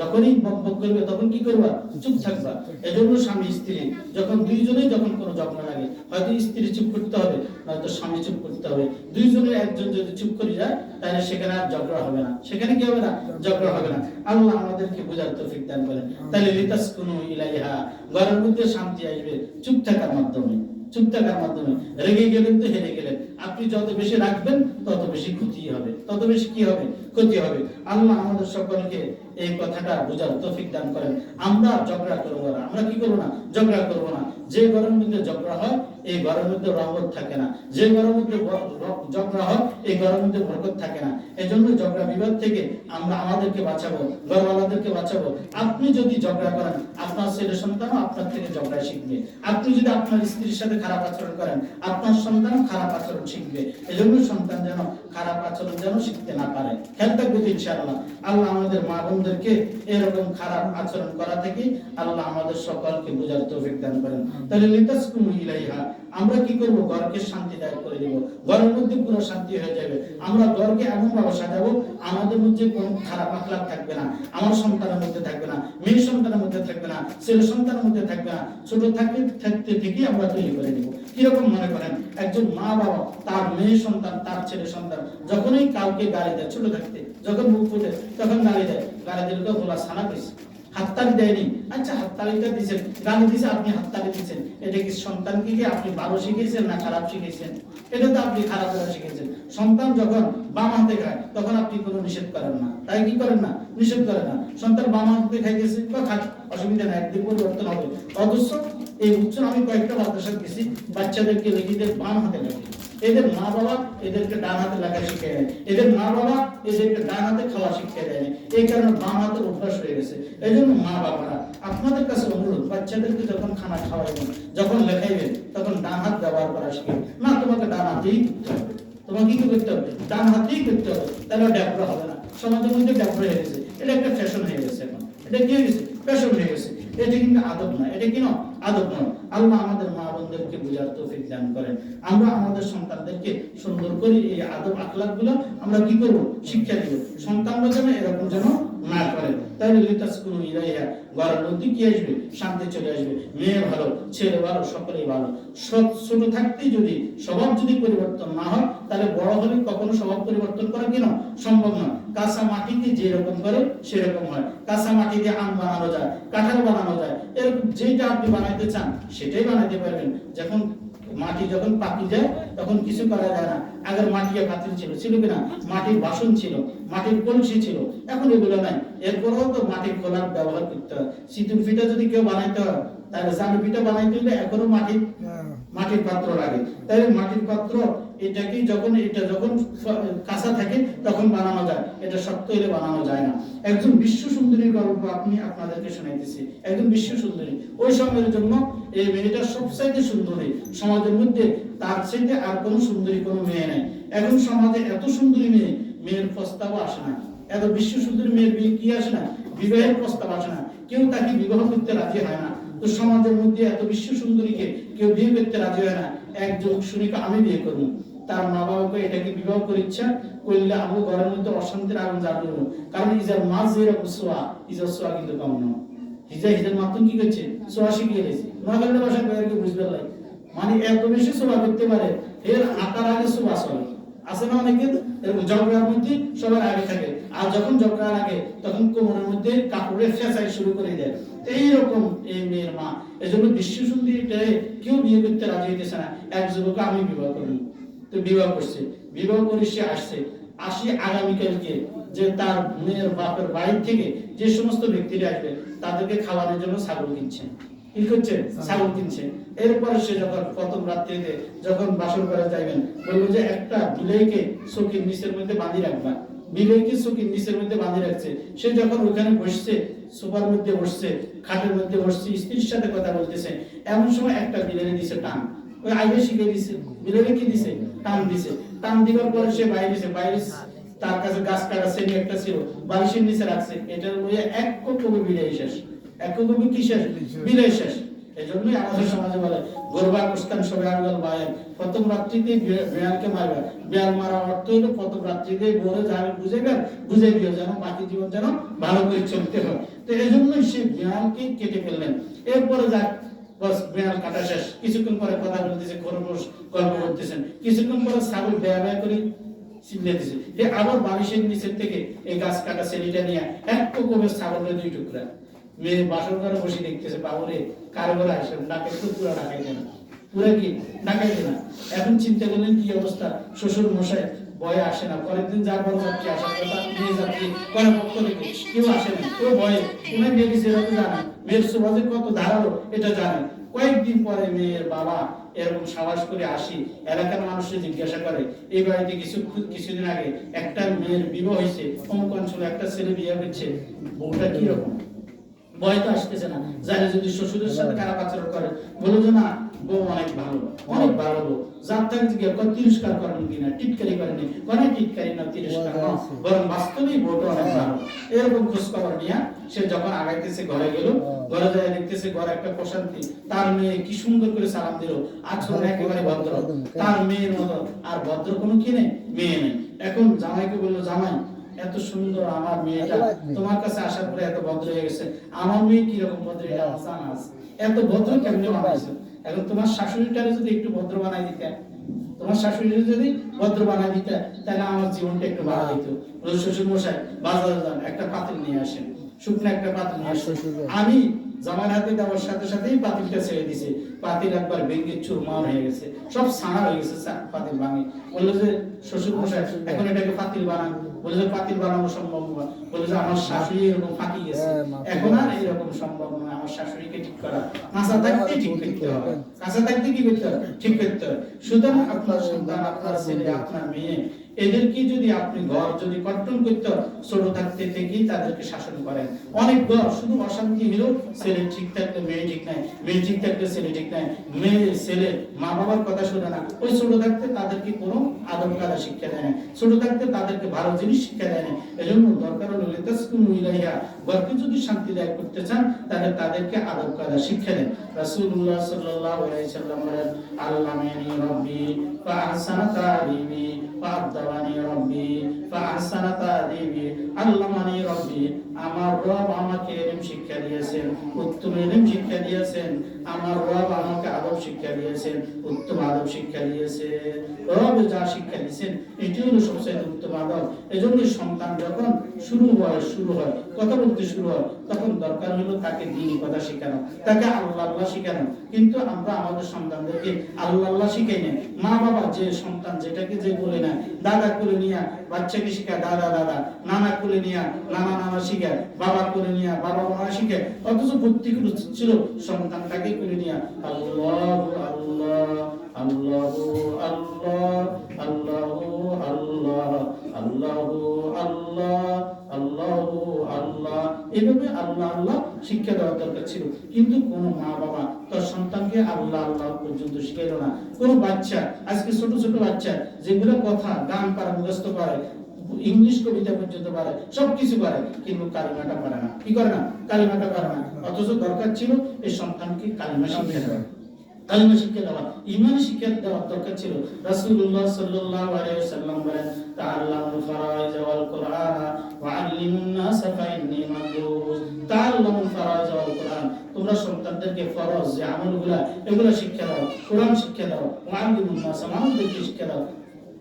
A: যখনই বক বক করবে তখন কি করবা, চুপ থাকবা। এজন্য স্বামী স্ত্রী যখন দুইজনেই যখন কোনো ঝগড়া লাগে, হয়তো স্ত্রী চুপ করতে হবে, নয়তো স্বামী চুপ করতে হবে। দুইজনের একজন যদি চুপ করে যায় তাহলে সেখানে আর ঝগড়া হবে না, সেখানে কি হবে না, ঝগড়া হবে না। আল্লাহ আমাদেরকে বুঝার তৌফিক দান করেন। তাহলে লিতাসকুনু ইলাইহা, ঘরের মধ্যে শান্তি আসবে চুপ থাকার মাধ্যমে, চুপ থাকার মাধ্যমে। রেগে গেলেন তো হেরে গেলেন, আপনি যত বেশি রাখবেন তত বেশি ক্ষতি হবে, তত বেশি কি হবে, ক্ষতি হবে। আল্লাহ আমাদের সকলকে এই কথাটা বোঝার তৌফিক দান করেন। আমরা ঝগড়া করবো না, আমরা কি করবো না, ঝগড়া করবো না। যে ঘরের মধ্যে ঝগড়া হয় এই ঘরের মধ্যে রহমত থাকে না, যে ঘরের মধ্যে ঝগড়া হয় এই ঘরের মধ্যে বরকত থাকে না। এজন্য ঝগড়া বিবাদ থেকে আমরা আমাদেরকে বাঁচাবো, ঘরওয়ালাদেরকে বাঁচাবো। আপনি যদি ঝগড়া করেন আপনার ছেলে সন্তানও আপনার থেকে ঝগড়া শিখবে, আপনি যদি আপনার স্ত্রীর সাথে খারাপ আচরণ করেন আপনার সন্তান খারাপ আচরণ শিখবে। এজন্য সন্তান যেন খারাপ আচরণ যেন শিখতে না পারে। খেয়াল থাকবে ইনশাআল্লাহ। আল্লাহ আমাদের মা বোনদেরকে এরকম খারাপ আচরণ করা থেকে আল্লাহ আমাদের সকলকে বোঝার তৌফিক দান করেন। তাহলে লিতাসকুনু ইলাইহা, আমরা কি করব, ঘরকে শান্তিদায়ক করে দেব, ঘরের মধ্যে পুরো শান্তি হয়ে যাবে। আমরা ঘরকে এমন ভাবে সাজাবো আমাদের মধ্যে কোনো খারাপ আখলাক থাকবে না, আমার সন্তানের মধ্যে থাকবে না, মেয়ে সন্তানের মধ্যে থাকবে না, ছেলে সন্তানের মধ্যে থাকবে না। ছোট থাকতে থেকেই আমরা তৈরি করে দেব। কিরকম মনে করেন, একজন মা বাবা তার মেয়ে সন্তান তার ছেলে সন্তান যখনই কাউকে গালি দেয়, ছোট থাকতে যখন মুখ ফুটে তখন গালি দেয়, গালি দিলে বলা সানা দিস, হাততালি দেয়নি, আচ্ছা হাততালিটা দিয়েছেন, গালি দিয়েছে আপনি হাততালি দিয়েছেন, এটা কি সন্তানকে কি আপনি ভালো শিখেছেন না খারাপ শিখেছেন? এটা তো আপনি খারাপ করে শিখেছেন। সন্তান যখন বাম হাতে খায় তখন আপনি কোনো নিষেধ করেন না, তাই কি করেন না, নিষেধ করেন না। সন্তান বাম হাতে খাইতেছে বা খাক, অসুবিধা নাই, একদিন পরিবর্তন হবে। অথচ এই উচ্চ আমি কয়েকটা মাদ্রাসায় গেছি, বাচ্চাদেরকে লেখিদের বাম হাতে লেখে, এদের মা বাবা এদেরকে ডান হাতে লেখা শিখে দেয়, এদের মা বাবা এদেরকে ডান হাতে খাওয়া শিখে দেয়। এই কারণে বাম হাতের অভ্যাস হয়ে গেছে। এই জন্য মা বাবারা আপনাদের কাছে অনুরোধ, বাচ্চাদেরকে যখন খানা খাওয়াইবেন, যখন লেখাইবেন তখন ডান হাত ব্যবহার করা শিখবেন না। তোমাকে ডান হাতেই করতে হবে, তোমাকে কি করতে হবে, ডান হাতেই করতে হবে, তাহলে ডেভেলপ হবে না। সমাজের মধ্যে ডেভেলপ হয়ে গেছে, এটা একটা ফ্যাশন হয়ে গেছে। এখন এটা কি হয়ে গেছে, ফ্যাশন হয়ে গেছে। এটা কিন্তু আদব না, এটা কি নয়, আদব নয়। আল্লাহ আমাদের মা বোনদেরকে বুঝার তৌফিক দান করেন। আমরা আমাদের সন্তানদেরকে সুন্দর করে এই আদব আখলাকগুলো আমরা কি করব, শিক্ষা দেব। সন্তানরা যেন এরকম যেন না করে। তাহলে লিতাসকুনু ইলাইহা, ঘরের মধ্যে কি আসবে, শান্তি চলে আসবে। মেয়ে ভালো, ছেলে ভালো, সকলেই ভালো। ছোট থাকতেই যদি স্বভাব যদি পরিবর্তন না হয় তাহলে বড় হলে কখনো স্বভাব পরিবর্তন করা কি না সম্ভব না। কাঁচা মাটিতে যেরকম করে সেরকম হয়। কাঁচা মাটি দিয়ে আম বানানো যায়, কাঁঠাল বানানো যায়, এরকম যেটা আপনি বানাইতে চান সেটাই বানাইতে পারবেন। যখন মাটি যখন পাকি যায় তখন কিছু করা যায় না। আগের মাটির পাতিল ছিল, ছিল কিনা, মাটির বাসন ছিল, মাটির কলসি ছিল, এখন এগুলো নাই। এরপরেও তো মাটির খোলার ব্যবহার করতে হয়। সিঁদুর পিঠা যদি কেউ বানাইতে হয়, তাহলে জালি পিঠা বানাইতে হলে এখনো মাটির পাত্র লাগে। তাই মাটির পাত্র এটাকে এটা যখন কাঁচা থাকে তখন বানানো যায়, এটা শক্ত হলে বানানো যায় না। একজন বিশ্ব সুন্দরীর গল্প আপনি আপনাদেরকে শোনাইতেছি। একজন বিশ্ব সুন্দরী, ওই সময়ের জন্য এই মেয়েটা সবচাইতে সুন্দরী সমাজের মধ্যে, তার চাইতে আর কোনো সুন্দরী কোনো মেয়ে নেই। এখন সমাজে এত সুন্দরী মেয়ের প্রস্তাবও আসে না। এত বিশ্ব সুন্দরী মেয়ের বিয়ে কি আসে না, বিবাহের প্রস্তাব আসে না, কেউ তাকে বিবাহ করতে রাজি হয় না। তো সমাজের মধ্যে এত বিশ্ব সুন্দরীকে কেউ বিয়ে করতে রাজি হয় না। একজন শুনিকে আমি বিয়ে করবো, তার মা বাবাকে এটাকে বিবাহ করে ইচ্ছা করলে আবু ঘরের মধ্যে অশান্তির আগুন জ্বালিয়ে, কারণ ইজার মাছ যেরকম সোয়া, ইজার সোয়া কিন্তু কম না। হিজার মাতুন কি করছে, সোয়া শিখিয়ে গেছে, নগরের ভাষা কয়েককে বুঝতে পারলাই, মানে এত বেশি সোয়া করতে পারে, এর আকার আগে সোয়া চলে আছে না অনেকের। জগড়ার মধ্যে সবার আগে থাকে, আর যখন জগড়ার আগে তখন কোমরের মধ্যে কাপড়ের ফেঁচাই শুরু করে দেয়। এইরকম এই মেয়ের মা। এজন্য বিশ্ব সুন্দরীটাই কেউ বিয়ে করতে রাজি হইতেছে না। এক যুবক আমি বিবাহ করবো, তো বিবাহ করছে, বিবাহ করে সে আসি আগামীকালকে যে তার মেয়ের বাপের বাড়ি থেকে যে সমস্ত ব্যক্তিরা আসবে তাদেরকে খাওয়ানোর জন্য ছাগল কিনছেন। কি করছে, ছাগল কিনছে। এরপরে সে যখন প্রথম রাত্রিতে যখন বাসর করে যাইবেন, বললো যে একটা বিলাইকে চকির নিচের মধ্যে বাঁধি রাখবা। বিলাইকে চকির নিচের মধ্যে বাঁধি রাখছে। সে যখন ওইখানে বসছে, সোফার মধ্যে বসছে, খাটের মধ্যে বসছে, স্ত্রীর সাথে কথা বলতেছে, এমন সময় একটা বিলাইরে দিছে টান। ওই আগে শিখে দিছে, বিলাইরে কি দিছে, টান দিছে। টান দিবার পরে সে বাইরে তার কাছে গাছ কাটা শ্রেণী একটা ছিল, বালিশের নিচে রাখছে। এটার বইয়ে এক কবি বিলাই শেষ, এক কবি কি শেষ, বিলাই শেষ। এই জন্যই আমাদের সমাজে বলে গরবা কোস্তান সবাই আঙ্গল বায়ের, প্রথম রাত্রিতে বিড়ালকে মারবে। বিড়াল মারা অর্থ হলো প্রথম রাত্রিতে বলে যাবে বুঝাইবেন, বুঝাই দিও যেন বাকি জীবন যেন ভালো করে চলতে হয়। তো এই জন্যই সে বিড়ালকে কেটে ফেললেন। এরপরে যাক বস বিড়াল কাটা শেষ। কিছুক্ষণ পরে কথা বলতেছে, খরগোশ গল্প করতেছেন। কিছুক্ষণ পরে ছাগল বেয়া বেয়া করে চিল্লাইতেছে। আবার বালিশের নিচের থেকে এই গাছ কাটা ছেলেটা নিয়ে এক কবে ছাগলের দুই টুকরা। মেয়ে বাসর ঘরে বসে দেখতেছে, বাবুরে কারো ঘরে আসে ডাকে তো পুরা ডাকাইতে না, পুরা কি ডাকাইতে না। এখন চিন্তা করলেন কি অবস্থা, শ্বশুর মশাই ভয়ে আসে না। পরের দিন যার বড় যাত্রী আসার কথা, মেয়ে যাত্রী পরে পক্ষ থেকে কেউ আসে না, কেউ ভয়ে কোনো মেয়ে দিছে এটা তো জানে, মেয়ের সমাজে কত ধারালো এটা জানে। কয়েকদিন পরে মেয়ের বাবা এরকম সাবাস করে আসি, এলাকার মানুষকে জিজ্ঞাসা করে এই বাড়িতে কিছুদিন আগে একটা মেয়ের বিবাহ হয়েছে, অমুক অঞ্চলে একটা ছেলে বিয়ে করছে, বউটা কিরকম, ভয় তো আসতেছে না। জানে যদি শ্বশুরের সাথে খারাপ আচরণ করে, বলো যে না বউ অনেক ভালো, অনেক ভালো বউ। যার থেকে জিজ্ঞাসা তিরস্কার করেন কিনা, টিটকারি করেনি, অনেক টিটকারি না তিরস্কার না, বরং বাস্তবেই বউটা অনেক ভালো। এরকম খোঁজ খবর নিয়ে সে যখন আগাইতেছে ঘরে গেল, ঘরে যায় দেখতেছে ঘরে একটা প্রশান্তি। তার মেয়ে কি সুন্দর করে সালাম দিল, আচরণ একেবারে ভদ্র, তার মেয়ের মতো। আর ভদ্র কোনো কি নেই, মেয়ে নেই। এখন জামাইকে বললো, জামাই এত সুন্দর আমার মেয়েটা তোমার কাছে আসার পরে এত ভদ্র হয়ে গেছে, আমার মেয়ে কিরকম ভদ্র এটা আমার জানা আছে, এত ভদ্র কেমনে বানাইছে। এখন তোমার শাশুড়িটারে যদি একটু ভদ্র বানাই দিতে, তোমার শাশুড়ি যদি ভদ্র বানাই দিতে, তাহলে আমার জীবনটা একটু ভালো হইতো। শ্বশুর মশাই বাজারে যান, একটা পাতিল নিয়ে আসেন, শুকনো একটা পাতিল নিয়ে আসেন। আমি জামার হাতে দেওয়ার সাথে সাথেই পাতিলটা ছেড়ে দিছে, পাতিল একবার ভেঙে চুরমার হয়ে গেছে, সব ছাড়া হয়ে গেছে পাতিল ভাঙে। বললো যে শ্বশুর মশাই এখন এটাকে পাতিল বানান। বলে যে পাতিল বানানো সম্ভব নয়। বলে যে আমার শাশুড়ি এরকম ফাঁকি গেছে, এখন আর এরকম সম্ভব নয়, আমার শাশুড়িকে ঠিক করা, কাঁচা থাকতে ঠিক করতে হবে, কাঁচা থাকতে কি করতে হবে, ঠিক করতে হবে। সুতরাং আপনার সন্তান, আপনার ছেলে, আপনার মেয়ে, এদেরকে যদি আপনি ঘর যদি কর্তন করতে ছোট থাকতে থেকেই তাদেরকে শাসন করেন। অনেক ঘর শুধু অশান্তি হলো, ছেলে ঠিক থাকলে মেয়ে ঠিক নাই, মেয়ে ঠিক থাকলে ছেলে ঠিক নাই, মেয়ে ছেলে মা বাবার কথা শুনে না। ওই ছোট থাকতে তাদেরকে কোনো আদব কায়দা শিক্ষা দেয় না, ছোট থাকতে তাদেরকে ভালো জিনিস শিক্ষা দেয় না। এজন্য দরকার হলো লিতাসকুনু ইলাইহা, ঘরকে যদি শান্তিদায়ক করতে চান তাহলে তাদেরকে আদব কায়দা শিক্ষা দেন। রাসূলুল্লাহ সাল্লাল্লাহু আলাইহি সাল্লাম বলেন, আল্লামানি রাব্বি ফা আহসানা তা'লিমি ফা আদাওয়ানি রাব্বি ফা আহসানা তা'দিবি আল্লামানি রব্বি, আমার রব আমাকে ইলম শিক্ষা দিয়েছেন, উত্তম ইলম শিক্ষা দিয়েছেন। আমার রব আমাকে আদব শিক্ষা দিয়েছেন, উত্তম আদব শিক্ষা দিয়েছেন। রব যা শিক্ষা দিয়েছেন এটি হলো সবচেয়ে উত্তম আদব। এজন্য সন্তান যখন শুরু হয় কথা বলতে শুরু হয়, তখন দরকার হলো তাকে দ্বীনি কথা শেখানো, তাকে আল্লাহ শিখানো। কিন্তু আমরা আমাদের সন্তানদেরকে আল্লাহ শিখাই না। মা বাবা যে সন্তান যেটাকে যে বলে না, দাদা করে নিয়া বাচ্চাকে শিখায় দাদা দাদা, নানা করে নিয়া নানা নানা শিখায়, বাবা করে নিয়া বাবা মামা শিখায়। অথচ ভর্তি ছিল সন্তানটাকে করে নিয়া আল্লাহ আল্লাহ আল্লাহ আল্লাহ আল্লাহ আল্লাহ আল্লাহ আল্লাহ আল্লাহ আল্লাহ, এভাবে আল্লাহ আল্লাহ শিক্ষা দেওয়া দরকার ছিল। কিন্তু কোন মা বাবা তার সন্তানকে আল্লাহ আল্লাহ পর্যন্ত শিখাইল না। কোন বাচ্চা আজকে ছোট ছোট বাচ্চা যেগুলো কথা গান পারে, মুখস্থ পারে, ইংলিশ কবিতা পর্যন্ত পারে, সবকিছু পারে, কিন্তু কালিমাটা পারে না। কি করে না? কালিমাটা পারে না। অথচ দরকার ছিল এই সন্তানকে কালিমা শিক্ষা দেওয়া, কালিমা শিক্ষা দেওয়া, ঈমান শিক্ষা দেওয়া দরকার ছিল। রাসূলুল্লাহ সাল্লাল্লাহু আলাইহি ওয়াসাল্লাম বলেন, তাআল্লামুল ফারাইজ ওয়াল কুরআন ওয়া আল্লিমুন নাস ফাইন্নী মাদরুস। তাআল্লামুল ফারাইজ ওয়াল কুরআন, তোমরা সন্তানদেরকে ফরজ যে আমলগুলা এগুলা শিক্ষা দাও, কোরআন শিক্ষা দাও। ওয়া আল্লিমুন নাস, মানুষদেরকে শিক্ষা দাও।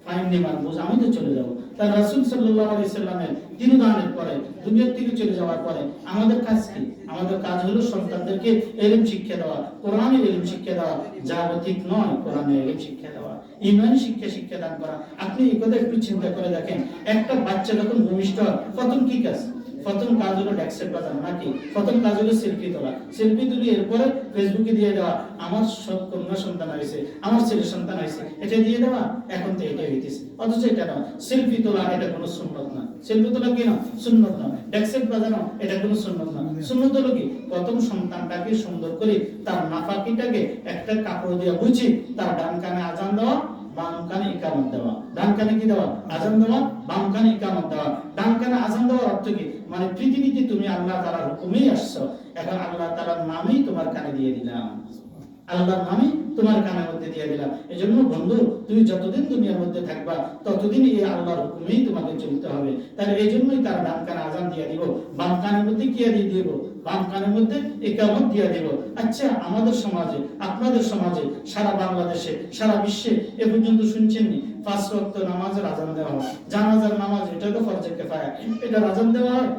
A: ফাইন্নী মাদরুস, আমি তো চলে যাব। তার রাসূল সাল্লাল্লাহু আলাইহি সাল্লামের তিরুদানের পরে, দুনিয়া থেকে চলে যাওয়ার পরে আমাদের কাজ কি? আমাদের কাজ হলো সন্তানদেরকে ইলম শিক্ষা দেওয়া, কোরআনের ইলম শিক্ষা দেওয়া, জাগতিক নয় কোরআনের ইলম শিক্ষা দেওয়া, ঈমানি শিক্ষা দান করা। আপনি এই কথা একটু চিন্তা করে দেখেন, একটা বাচ্চা যখন ভূমিষ্ঠ হয় প্রথম কি কাজ? প্রথম কাজ হলো ডেস্কের বাজানো নাকি? প্রথম কাজ হলো সেলফি তোলা। সেলফি তুলি এরপরে ফেসবুকে দিয়ে দেওয়া, আমার সব কন্যা সন্তান হয়েছে, আমার ছেলে সন্তান হয়েছে, এটা দিয়ে দেওয়া। এখন তো এটা হইতেছে, অথচ এটা না। সেলফি তোলা এটা কোনো সুন্নত না। সেলফি তোলা কি না? সুন্নত না। ডেস্কের বাজানো এটা কোনো সুন্নত না। সুন্নত হলো কি? প্রথম সন্তানটাকে সুন্দর করে তার নাফাকিটাকে একটা কাপড় দিয়ে বুঝি, তার ডান কানে আজান দেওয়া, বাম কানে ইকামত দেওয়া। ডান কানে কি দেওয়া? আজান দেওয়া, বাম কানে ইকামত দেওয়া। ডান কানে আজান দেওয়ার অর্থ কি? মানে পৃথিবীতে তুমি আল্লাহ তাআলার হুকুমেই আসছো, এখন আল্লাহ তাআলার নামেই তোমার কানে দিয়ে দিলাম, আল্লাহর নামে তোমার কানের মধ্যে দিয়ে দিলাম। এজন্য বন্ধু, তুমি যতদিন দুনিয়ার মধ্যে থাকবা ততদিন এই আল্লাহর হুকুমেই তোমাকে চলতে হবে। তাহলে এই জন্যই তার ডান কানে আজান দিয়ে দিব, বাম কানের মধ্যে কি দিয়ে দিব? বাম কানের মধ্যে ইকামত দিয়ে দিব। আচ্ছা, আমাদের সমাজে, আপনাদের সমাজে, সারা বাংলাদেশে, সারা বিশ্বে এ পর্যন্ত শুনছেন নি 5 ওয়াক্ত নামাজের আজান দেওয়া হয়? জানাজার নামাজ, এটা তো ফরজে কিফায়া, এটা আজান দেওয়া হয়।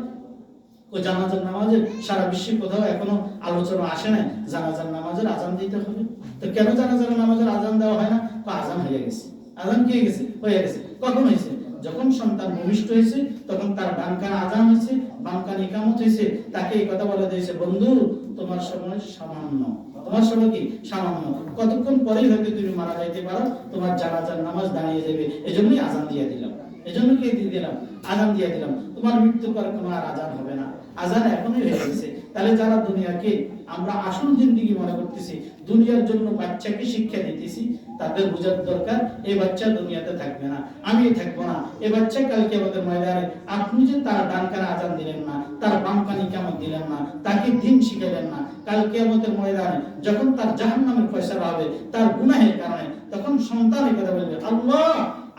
A: ও জানাজার নামাজের সারা বিশ্বে কোথাও এখনো আলোচনা আসে নাই জানাজার নামাজের আজান দিতে হবে। তো কেন জানাজার নামাজের আজান দেওয়া হয় না? আজান হয়ে গেছে। আজান কি হয়ে গেছে? হয়ে গেছে। কখন হয়েছে? যখন সন্তান ভূমিষ্ঠ হয়েছে তখন তার ডান কানে আজান হয়েছে, বাম কানে ইকামত হয়েছে। তাকে এই কথা বলে দিয়েছে, বন্ধু তোমার সময় সামান্য, তোমার সময় কি সামান্য, কতক্ষণ পরেই হয়তো তুমি মারা যাইতে পারো, তোমার জানাজার নামাজ দাঁড়িয়ে যাবে। এজন্যই আজান দিয়ে দিলাম, এজন্য কি দিয়ে দিলাম? আজান দিয়ে দিলাম। তোমার মৃত্যুর পর কোনো আর আজান হবে না, আজান এখনই হয়ে গেছে। তাহলে যারা দুনিয়াকে আমরা আসল জিন্দেগি মনে করতেছি, দুনিয়ার জন্য বাচ্চাকে শিক্ষা দিতেছি, তাদের বোঝার দরকার এই বাচ্চা দুনিয়াতে থাকবে না, আমি থাকবো না। এই বাচ্চা কালকে আমাদের ময়দানে, আপনি যে তার ডান কানে আজান দিলেন না, তার বাম কানে কেমন দিলেন না, তাকে দিন শিখাইলেন না, কালকে আমাদের ময়দানে যখন তার জাহান্নামের ফয়সালা হবে তার গুনাহের কারণে, তখন সন্তান এই কথা বলবে, আল্লাহ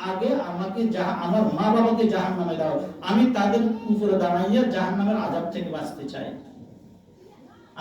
A: আগে আমাকে আমার মা বাবাকে জাহান্নামে দাও, আমি তাদের উপরে দাঁড়াইয়া জাহান্নামের আযাব থেকে বাঁচতে চাই,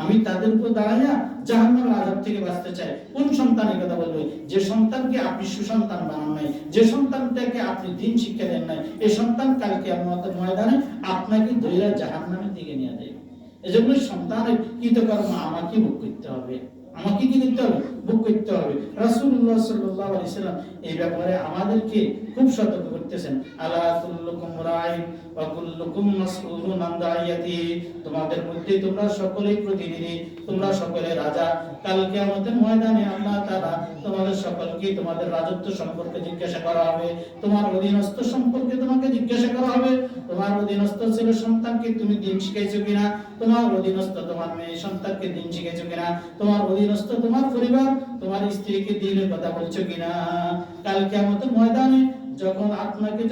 A: আমি তাদের উপর দাঁড়াইয়া জাহান্নামের আযাব থেকে বাঁচতে চাই। কোন সন্তান এই কথা বলবে? যে সন্তানকে আপনি সুসন্তান বানান নাই, যে সন্তানটাকে আপনি দিন শিক্ষা দেন নাই, এই সন্তান কালকে আমাদের ময়দানে আপনাকে ধইরা জাহান্নামের দিকে নিয়ে যাবে। এজন্য সন্তানের কৃতকর্ম আমাকে ভোগ করতে হবে, আমাকে কি করতে হবে? ভোগ করতে হবে। রাসূলুল্লাহ সাল্লাল্লাহু আলাইহি সাল্লাম এই ব্যাপারে আমাদেরকে খুব সতর্ক করতেছেন, আলা কুল্লুকুম রাইন ওয়া কুল্লুকুম মাসউলুন আন রাইয়াতিহি, তোমাদের মধ্যে তোমরা সকলেই প্রতিনিধি, তোমরা সকলে রাজা। কাল কিয়ামতের ময়দানে আল্লাহ তাআলা তোমাদের সকলকে তোমাদের রাজত্ব সম্পর্কে জিজ্ঞাসা করা হবে, তোমার অধীনস্থ সম্পর্কে তোমাকে জিজ্ঞাসা করা হবে, তোমার অধীনস্থ ছেলে সন্তানকে তুমি দিন শিখাইছো কিনা, তোমার অধীনস্থ তোমার মেয়ে সন্তানকে দিন শিখাইছো কিনা, তোমার অধীনস্থ তোমার পরিবার, তোমার স্ত্রীকে দিনের কথা বলছো কিনা। কাল কিয়ামতের ময়দানে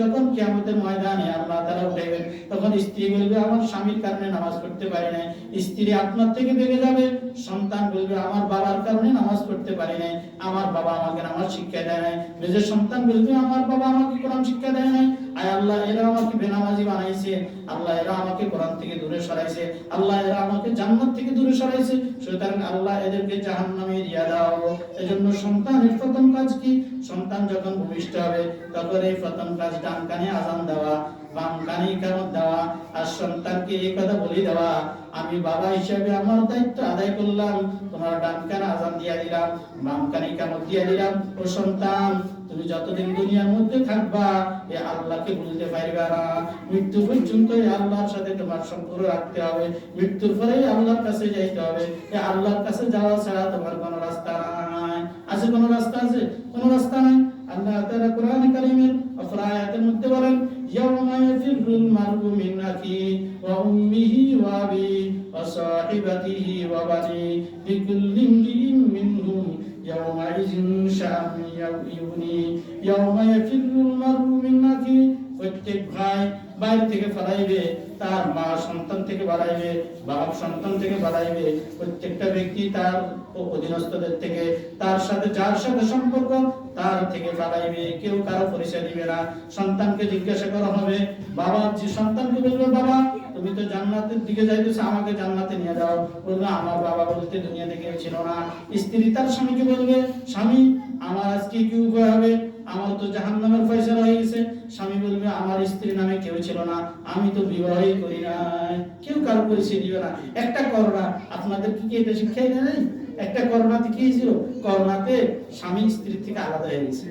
A: যখন কিয়ামতের ময়দানে আল্লাহ তাআলা উঠাইবেন, তখন স্ত্রী বলবে আমার স্বামীর কারণে নামাজ পড়তে পারি নাই, স্ত্রী আপনার থেকে বেগে যাবে। সন্তান বলবে আমার বাবার কারণে নামাজ পড়তে পারি নাই, আমার বাবা আমাকে নামাজ শিক্ষা দেয় নাই। নিজের সন্তান বলবে আমার বাবা আমাকে কোরআন শিক্ষা দেয় নাই। আয় আল্লাহ এরা আমাকে বেনামাজি বানাইছে, আল্লাহ এরা আমাকে কোরআন থেকে দূরে সরাইছে, আল্লাহ এরা আমাকে জান্নাত থেকে দূরে সরাইছে, সুতরাং আল্লাহ এদেরকে জাহান্নামে দিয়ে দাও। এজন্য সন্তানের প্রথম কাজ কি? সন্তান যখন ভূমিষ্ঠ হবে তখন এই প্রথম কাজ ডান কানে আযান দেওয়া, বাম কানে ইকামত দেওয়া, আর সন্তানকে এই কথা বলে দেওয়া, আমি বাবা হিসেবে আমার দায়িত্ব আদায় করলাম, তোমার ডান কানে আযান দিয়ে দিলাম, বাম কানে ইকামত দিয়ে দিলাম। ও সন্তান, তুমি যতদিন দুনিয়ার মধ্যে থাকবা এই আল্লাহকে ভুলতে পারবে না। মৃত্যু পর্যন্ত এই আল্লাহর সাথে তোমার সম্পর্ক রাখতে হবে। মৃত্যুর পরে আল্লাহর কাছে যাইতে হবে। এই আল্লাহর কাছে যাওয়া ছাড়া তোমার কোনো রাস্তা নাই। আছে কোনো রাস্তা? আছে কোনো রাস্তা নাই। আল্লাহ তাআলা কোরআন কারীমের অপরা আয়াতের মধ্যে বলেন, ইয়াওমা ইয়াফিরুল মারউ মিন আখিহি ওয়া উম্মিহি ওয়া আবিহি ওয়া সাহিবাতিহি ওয়া বানিহি লিকুল্লি ইমরিইন মিনহুম ইয়াওমাইযিন শাআনুন ইউগনি। ইয়াওমা ইয়াফিরুল মারউ মিন আখিহি, প্রত্যেক ভাই বাইরে থেকে পালাইবে, তার মা সন্তান থেকে পালাইবে, বাপ সন্তান থেকে পালাইবে, প্রত্যেকটা ব্যক্তি তার অধীনস্থদের থেকে, তার সাথে যার সাথে সম্পর্ক তার থেকে পালাইবে। কেউ কারো পরিচয় দিবে না। সন্তানকে জিজ্ঞাসা করা হবে, বাবা যে সন্তানকে বলবে, বাবা তুমি তো জান্নাতের দিকে যাইতেছো, আমাকে জান্নাতে নিয়ে যাও। বলবে, আমার বাবা বলতে দুনিয়াতে কেউ ছিল না। স্ত্রী তার স্বামীকে বলবে, স্বামী আমার আজকে কি উপায় হবে, আমার তো জাহান্নামের ফয়সালা হয়ে গেছে। স্বামী বলবে, আমার স্ত্রীর নামে কেউ ছিল না, আমি তো বিবাহই করি নাই। কেউ কারো পরিচয় দিবে না। একটা করোনা, আপনাদের কি এটা শিক্ষাই দেয়? একটা করোনাতে কি হয়েছিল? করোনাতে স্বামী স্ত্রী থেকে আলাদা হয়ে গেছে।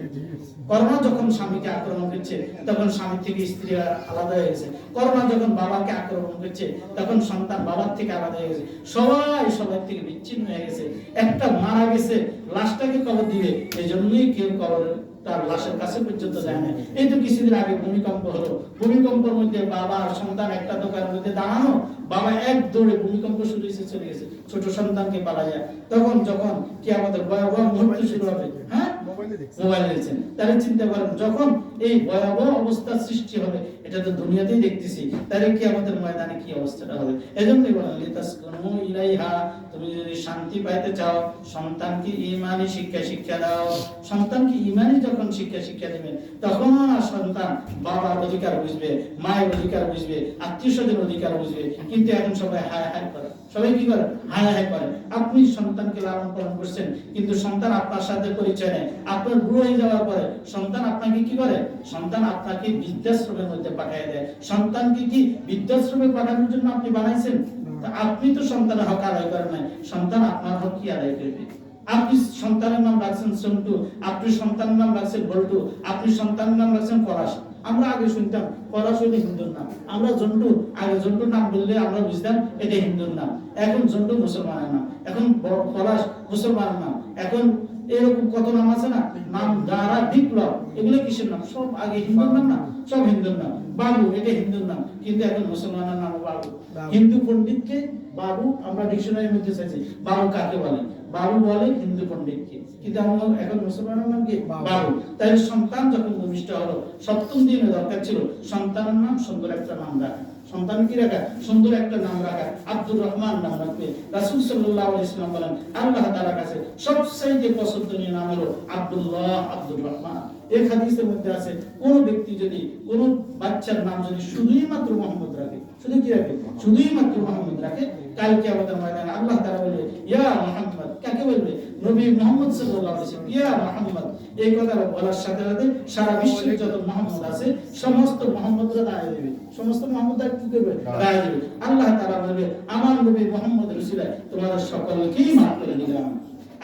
A: করোনা যখন স্বামীকে আক্রমণ করছে তখন স্বামী থেকে স্ত্রী আলাদা হয়ে গেছে। করোনা যখন বাবাকে আক্রমণ করছে তখন সন্তান বাবার থেকে আলাদা হয়ে গেছে। সবাই থেকে বিচ্ছিন্ন হয়ে গেছে। একটা মারা গেছে, লাশটাকে কবর দিবে, এই জন্যই কেউ কবর তার লাশের কাছে পর্যন্ত যায় না। এই তো কিছুদিন আগে ভূমিকম্প হলো, ভূমিকম্পের মধ্যে বাবা আর সন্তান একটা দোকানের মধ্যে দাঁড়ানো, বাবা এক দৌড়ে ভূমিকম্প শুরু হয়েছে চলে গেছে, ছোট সন্তানকে পালা যায়। তখন যখন কি আমাদের ভয়াবহ মুহূর্ত শুরু হবে, হ্যাঁ মোবাইল দেখছেন, তাহলে চিন্তা করেন যখন এই ভয়াবহ অবস্থার সৃষ্টি হবে, এটা তো দুনিয়াতেই দেখতেছি, তাহলে কি আমাদের ময়দানে কি অবস্থাটা হবে? এজন্যই বলেন লিতাসকুনু ইলাইহা, তুমি যদি শান্তি পাইতে চাও সন্তানকে ঈমানি শিক্ষা দাও। সন্তানকে ঈমানি যখন শিক্ষা দিবেন তখন সন্তান বাবার অধিকার বুঝবে, মায়ের অধিকার বুঝবে, আত্মীয়স্বজনের অধিকার বুঝবে। কিন্তু এখন সবাই হায় হায় করে, সবাই কি করে? হায় হায় করে। আপনি সন্তানকে লালন পালন করছেন, কিন্তু সন্তান আপনার সাথে পরিচয় নেই। আপনার বুড়ো হয়ে যাওয়ার পরে সন্তান আপনাকে কি করে? সন্তান আপনাকে বৃদ্ধাশ্রমের মধ্যে পাঠিয়ে দেয়। সন্তানকে কি বৃদ্ধাশ্রমে পাঠানোর জন্য আপনি বানাইছেন? আপনি তো সন্তানের হক আদায় করেন নাই, সন্তান আপনার হক কি আদায় করবে? আপনি সন্তানের নাম রাখছেন সন্টু, আপনি সন্তানের নাম রাখছেন বল্টু, আপনি সন্তানের নাম রাখছেন পলাশ। আমরা আগে শুনতাম পলাশ হইলে হিন্দুর নাম, আমরা জন্টু, আগে জন্টুর নাম বললে আমরা বুঝতাম এটা হিন্দুর নাম। এখন জন্টু মুসলমানের নাম, এখন পলাশ মুসলমানের নাম। এখন এরকম কত নাম আছে না, নাম দ্বারা বিপ্লব, এগুলো কিসের নাম? সব আগে হিন্দুর নাম না, সব হিন্দুর নাম। বাবু এটা হিন্দুর নাম, কিন্তু এখন মুসলমানের নাম বাবু। হিন্দু পণ্ডিতকে বাবু, আমরা ডিকশনারির মধ্যে চাইছি বাবু কাকে বলে? বাবু বলে হিন্দু পণ্ডিতকে, কিন্তু এখন মুসলমানের নাম কি? বাবু। তাই সন্তান যখন ভূমিষ্ঠ হলো, সপ্তম দিনে দরকার ছিল সন্তানের নাম সুন্দর একটা নাম রাখা। সন্তান কি রাখা? সুন্দর একটা নাম রাখা। আব্দুর রহমান নাম রাখবে। রাসূল সাল্লাল্লাহু আলাইহি ওয়াসাল্লাম বলেন, আল্লাহ তাআলার কাছে সবচেয়ে পছন্দনীয় নাম হলো আব্দুল্লাহ, আব্দুর রহমান। এই হাদিসের মধ্যে আছে, কোন ব্যক্তি যদি কোন বাচ্চার নাম যদি শুধুই মাত্র মুহাম্মদ রাখে, শুধু কি রাখে? শুধুই মাত্র মুহাম্মদ রাখে, কালকে আমাদের ময়দানে আল্লাহ তাআলা বলবে, ইয়া মুহাম্মদ। কাকে বলবে? নবী মুহাম্মদ সাল্লাল্লাহু আলাইহি ওয়াসাল্লাম, ইয়া মুহাম্মদ। এই কথা বলার সাথে সাথে সারা বিশ্বের যত মুহাম্মদ আছে সমস্ত মুহাম্মদরা দাঁড়িয়ে যাবে, সমস্ত মুহাম্মদরা কি করবে? দাঁড়িয়ে যাবে। আল্লাহ তাআলা বলবে, আমার নবী মুহাম্মদের উসিলায় তোমাদের সকলকেই মাফ করে দিলাম।